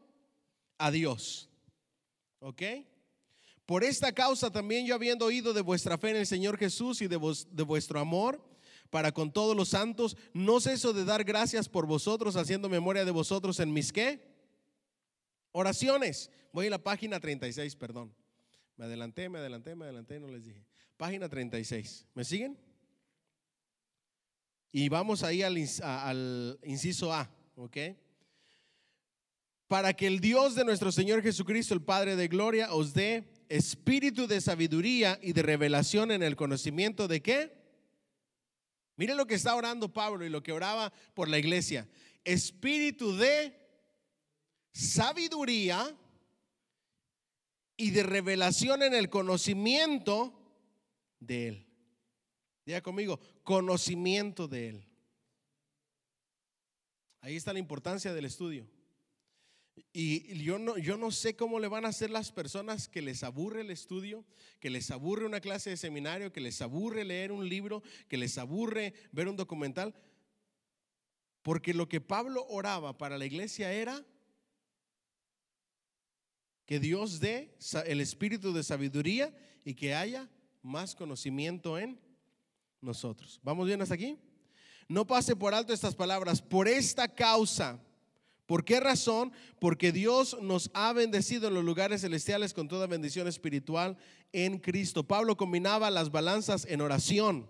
a Dios, ¿ok? Por esta causa también yo, habiendo oído de vuestra fe en el Señor Jesús y de vuestro amor para con todos los santos, no ceso de dar gracias por vosotros, haciendo memoria de vosotros en mis ¿qué? Oraciones. Voy a la página 36, perdón. Me adelanté, no les dije. Página 36. ¿Me siguen? Y vamos ahí al inciso A, ¿ok? para que el Dios de nuestro Señor Jesucristo, el Padre de gloria, os dé espíritu de sabiduría y de revelación en el conocimiento de ¿qué? Mire lo que está orando Pablo y lo que oraba por la iglesia. Espíritu de sabiduría y de revelación en el conocimiento de Él. Diga conmigo, conocimiento de Él. Ahí está la importancia del estudio. Y yo no sé cómo le van a hacer las personas que les aburre el estudio, que les aburre una clase de seminario, que les aburre leer un libro, que les aburre ver un documental. Porque lo que Pablo oraba para la iglesia era que Dios dé el espíritu de sabiduría y que haya más conocimiento en nosotros. ¿Vamos bien hasta aquí? No pase por alto estas palabras. Por esta causa. ¿Por qué razón? Porque Dios nos ha bendecido en los lugares celestiales con toda bendición espiritual en Cristo. Pablo combinaba las balanzas en oración.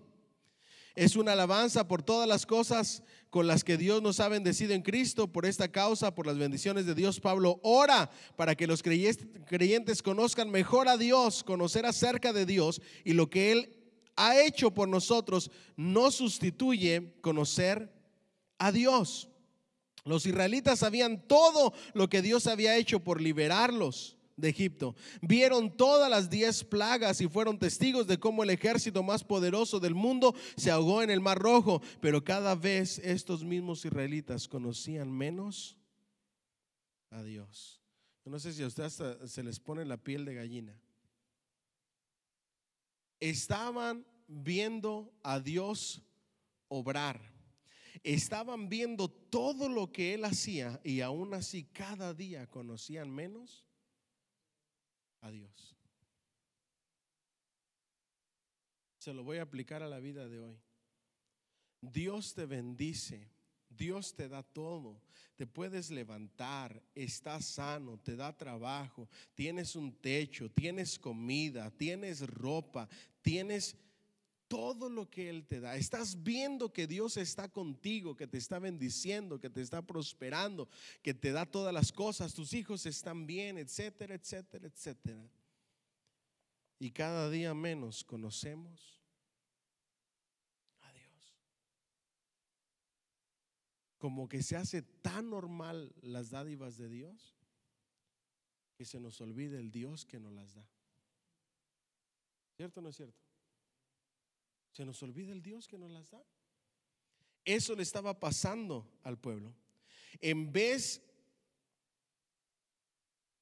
Es una alabanza por todas las cosas con las que Dios nos ha bendecido en Cristo. Por esta causa, por las bendiciones de Dios, Pablo ora para que los creyentes conozcan mejor a Dios, conocer acerca de Dios, y lo que Él ha hecho por nosotros no sustituye conocer a Dios. Los israelitas sabían todo lo que Dios había hecho por liberarlos de Egipto. Vieron todas las 10 plagas y fueron testigos de cómo el ejército más poderoso del mundo se ahogó en el Mar Rojo. Pero cada vez estos mismos israelitas conocían menos a Dios. Yo no sé si a ustedes se les pone la piel de gallina. Estaban viendo a Dios obrar. Estaban viendo todo lo que Él hacía y aún así cada día conocían menos a Dios. Se lo voy a aplicar a la vida de hoy. Dios te bendice, Dios te da todo, te puedes levantar, estás sano, te da trabajo, tienes un techo, tienes comida, tienes ropa, tienes todo lo que Él te da. Estás viendo que Dios está contigo, que te está bendiciendo, que te está prosperando, que te da todas las cosas, tus hijos están bien, etcétera, etcétera, etcétera. Y cada día menos conocemos a Dios. Como que se hace tan normal las dádivas de Dios que se nos olvida el Dios que nos las da. ¿Cierto o no es cierto? Se nos olvida el Dios que nos las da. Eso le estaba pasando al pueblo. En vez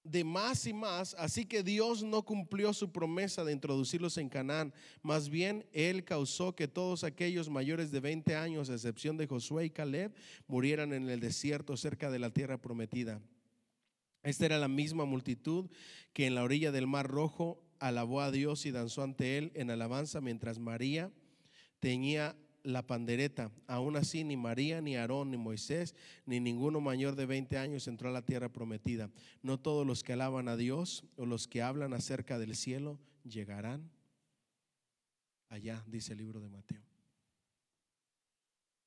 de más y más, así que Dios no cumplió su promesa de introducirlos en Canaán. Más bien, Él causó que todos aquellos mayores de 20 años, a excepción de Josué y Caleb, murieran en el desierto cerca de la tierra prometida. Esta era la misma multitud que en la orilla del Mar Rojo alabó a Dios y danzó ante Él en alabanza, mientras María tenía la pandereta. Aún así, ni María, ni Aarón, ni Moisés, ni ninguno mayor de 20 años entró a la tierra prometida. No todos los que alaban a Dios o los que hablan acerca del cielo llegarán allá, dice el libro de Mateo.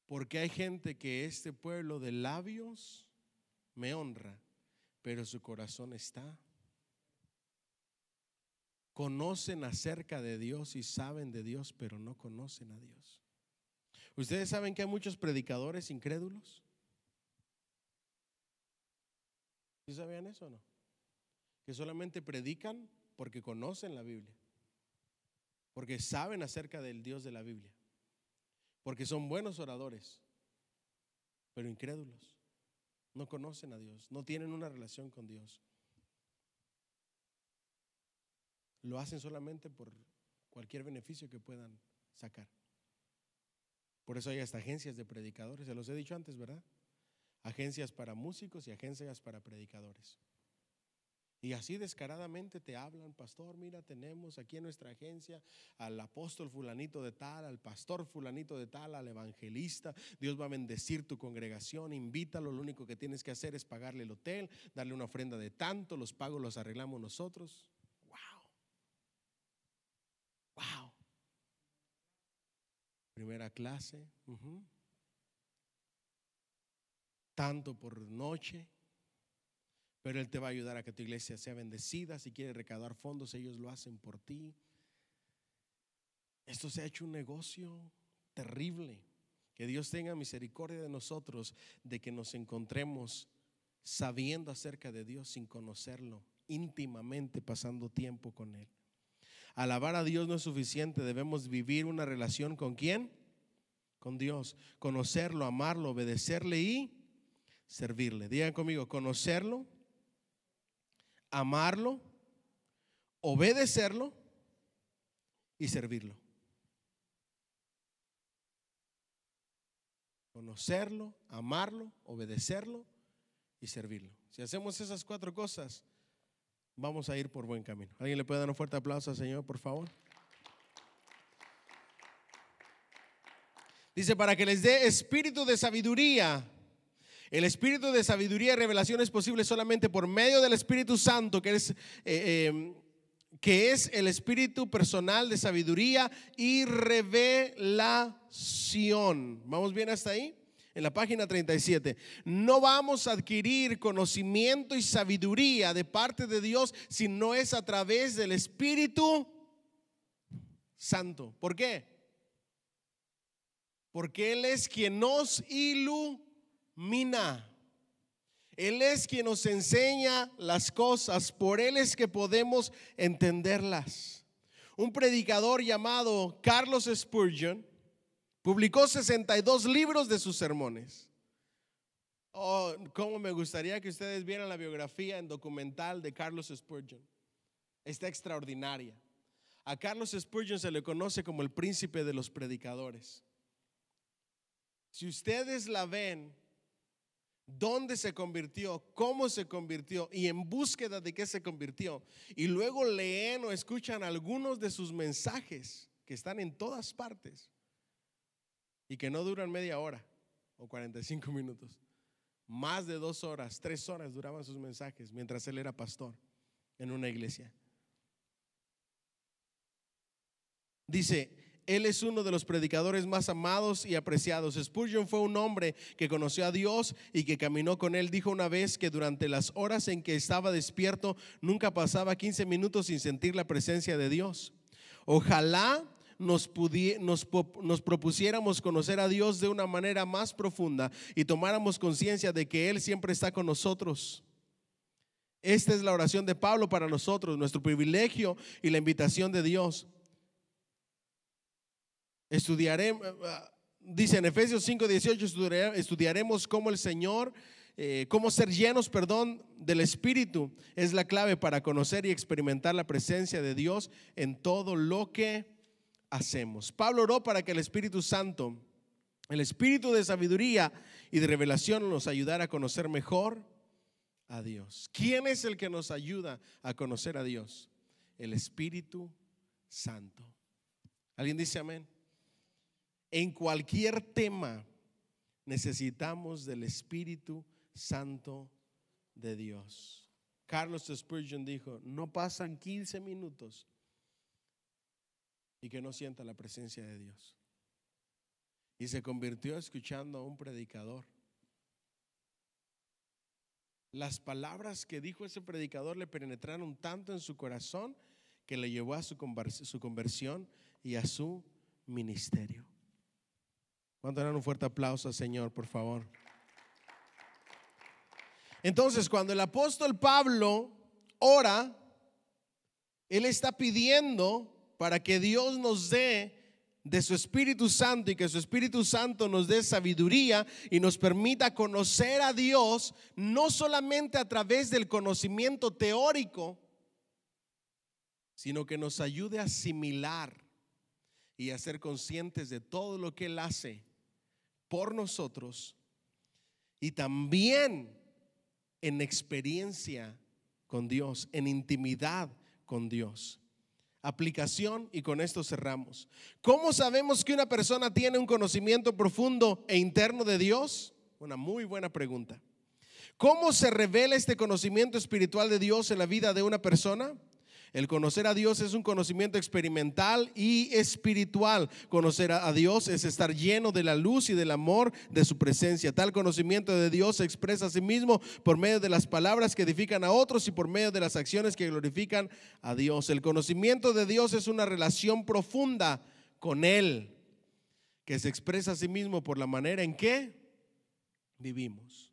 Porque hay gente que este pueblo de labios me honra, pero su corazón está. Conocen acerca de Dios y saben de Dios, pero no conocen a Dios. ¿Ustedes saben que hay muchos predicadores incrédulos? ¿Sí sabían eso o no? Que solamente predican porque conocen la Biblia, porque saben acerca del Dios de la Biblia, porque son buenos oradores, pero incrédulos. No conocen a Dios, no tienen una relación con Dios. Lo hacen solamente por cualquier beneficio que puedan sacar. Por eso hay hasta agencias de predicadores, se los he dicho antes, ¿verdad? Agencias para músicos y agencias para predicadores. Y así descaradamente te hablan: pastor, mira, tenemos aquí en nuestra agencia al apóstol fulanito de tal, al pastor fulanito de tal, al evangelista. Dios va a bendecir tu congregación, invítalo, lo único que tienes que hacer es pagarle el hotel, darle una ofrenda de tanto, los pagos los arreglamos nosotros. Wow. Primera clase, tanto por noche. Pero Él te va a ayudar a que tu iglesia sea bendecida. Si quieres recaudar fondos, ellos lo hacen por ti. Esto se ha hecho un negocio terrible. Que Dios tenga misericordia de nosotros, de que nos encontremos sabiendo acerca de Dios sin conocerlo íntimamente, pasando tiempo con Él. Alabar a Dios no es suficiente, debemos vivir una relación ¿con quién? Con Dios, conocerlo, amarlo, obedecerle y servirle. Digan conmigo: conocerlo, amarlo, obedecerlo y servirlo. Conocerlo, amarlo, obedecerlo y servirlo. Si hacemos esas 4 cosas, vamos a ir por buen camino. ¿Alguien le puede dar un fuerte aplauso al Señor, por favor? Dice: para que les dé espíritu de sabiduría. El espíritu de sabiduría y revelación es posible solamente por medio del Espíritu Santo, que es el espíritu personal de sabiduría y revelación. ¿Vamos bien hasta ahí? En la página 37. No vamos a adquirir conocimiento y sabiduría de parte de Dios si no es a través del Espíritu Santo. ¿Por qué? Porque Él es quien nos ilumina. Él es quien nos enseña las cosas. Por Él es que podemos entenderlas. Un predicador llamado Carlos Spurgeon publicó 62 libros de sus sermones. Oh, cómo me gustaría que ustedes vieran la biografía en documental de Carlos Spurgeon. Está extraordinaria. A Carlos Spurgeon se le conoce como el príncipe de los predicadores. Si ustedes la ven, dónde se convirtió, cómo se convirtió y en búsqueda de qué se convirtió, y luego leen o escuchan algunos de sus mensajes que están en todas partes y que no duran media hora o 45 minutos, más de 2 horas, 3 horas duraban sus mensajes mientras él era pastor en una iglesia. Dice: él es uno de los predicadores más amados y apreciados. Spurgeon fue un hombre que conoció a Dios y que caminó con Él. Dijo una vez que durante las horas en que estaba despierto nunca pasaba 15 minutos sin sentir la presencia de Dios. Ojalá nos propusiéramos conocer a Dios de una manera más profunda y tomáramos conciencia de que Él siempre está con nosotros. Esta es la oración de Pablo para nosotros, nuestro privilegio y la invitación de Dios. Dice en Efesios 5:18, estudiaremos cómo el Señor, cómo ser llenos, del Espíritu es la clave para conocer y experimentar la presencia de Dios en todo lo que hacemos. Pablo oró para que el Espíritu Santo, el Espíritu de sabiduría y de revelación, nos ayudara a conocer mejor a Dios. ¿Quién es el que nos ayuda a conocer a Dios? El Espíritu Santo. ¿Alguien dice amén? En cualquier tema necesitamos del Espíritu Santo de Dios. Carlos Spurgeon dijo: no pasan 15 minutos y que no sienta la presencia de Dios. Y se convirtió escuchando a un predicador. Las palabras que dijo ese predicador le penetraron tanto en su corazón que le llevó a su conversión y a su ministerio. ¿Cuánto dan un fuerte aplauso al Señor, por favor? Entonces, cuando el apóstol Pablo ora, él está pidiendo para que Dios nos dé de su Espíritu Santo y que su Espíritu Santo nos dé sabiduría y nos permita conocer a Dios, no solamente a través del conocimiento teórico, sino que nos ayude a asimilar y a ser conscientes de todo lo que Él hace por nosotros, y también en experiencia con Dios, en intimidad con Dios. Aplicación, y con esto cerramos. ¿Cómo sabemos que una persona tiene un conocimiento profundo e interno de Dios? Una muy buena pregunta. ¿Cómo se revela este conocimiento espiritual de Dios en la vida de una persona? El conocer a Dios es un conocimiento experimental y espiritual. Conocer a Dios es estar lleno de la luz y del amor de su presencia. Tal conocimiento de Dios se expresa a sí mismo por medio de las palabras que edifican a otros y por medio de las acciones que glorifican a Dios. El conocimiento de Dios es una relación profunda con Él, que se expresa a sí mismo por la manera en que vivimos.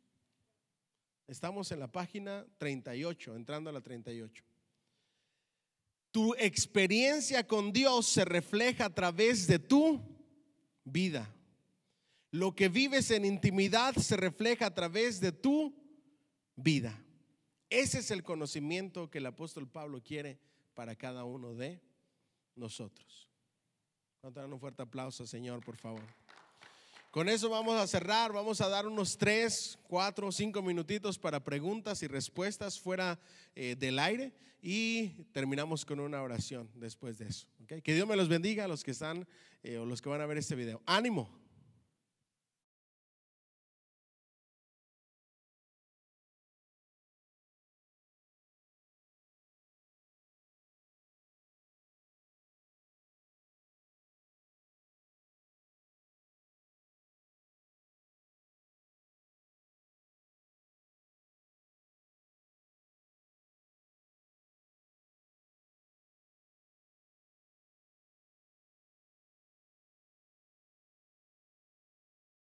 Estamos en la página 38, entrando a la 38. Tu experiencia con Dios se refleja a través de tu vida. Lo que vives en intimidad se refleja a través de tu vida. Ese es el conocimiento que el apóstol Pablo quiere para cada uno de nosotros. Vamos a dar un fuerte aplauso, Señor, por favor. Con eso vamos a cerrar. Vamos a dar unos 3, 4, 5 minutitos para preguntas y respuestas fuera del aire, y terminamos con una oración después de eso. ¿Okay? Que Dios me los bendiga a los que están o los que van a ver este video. Ánimo.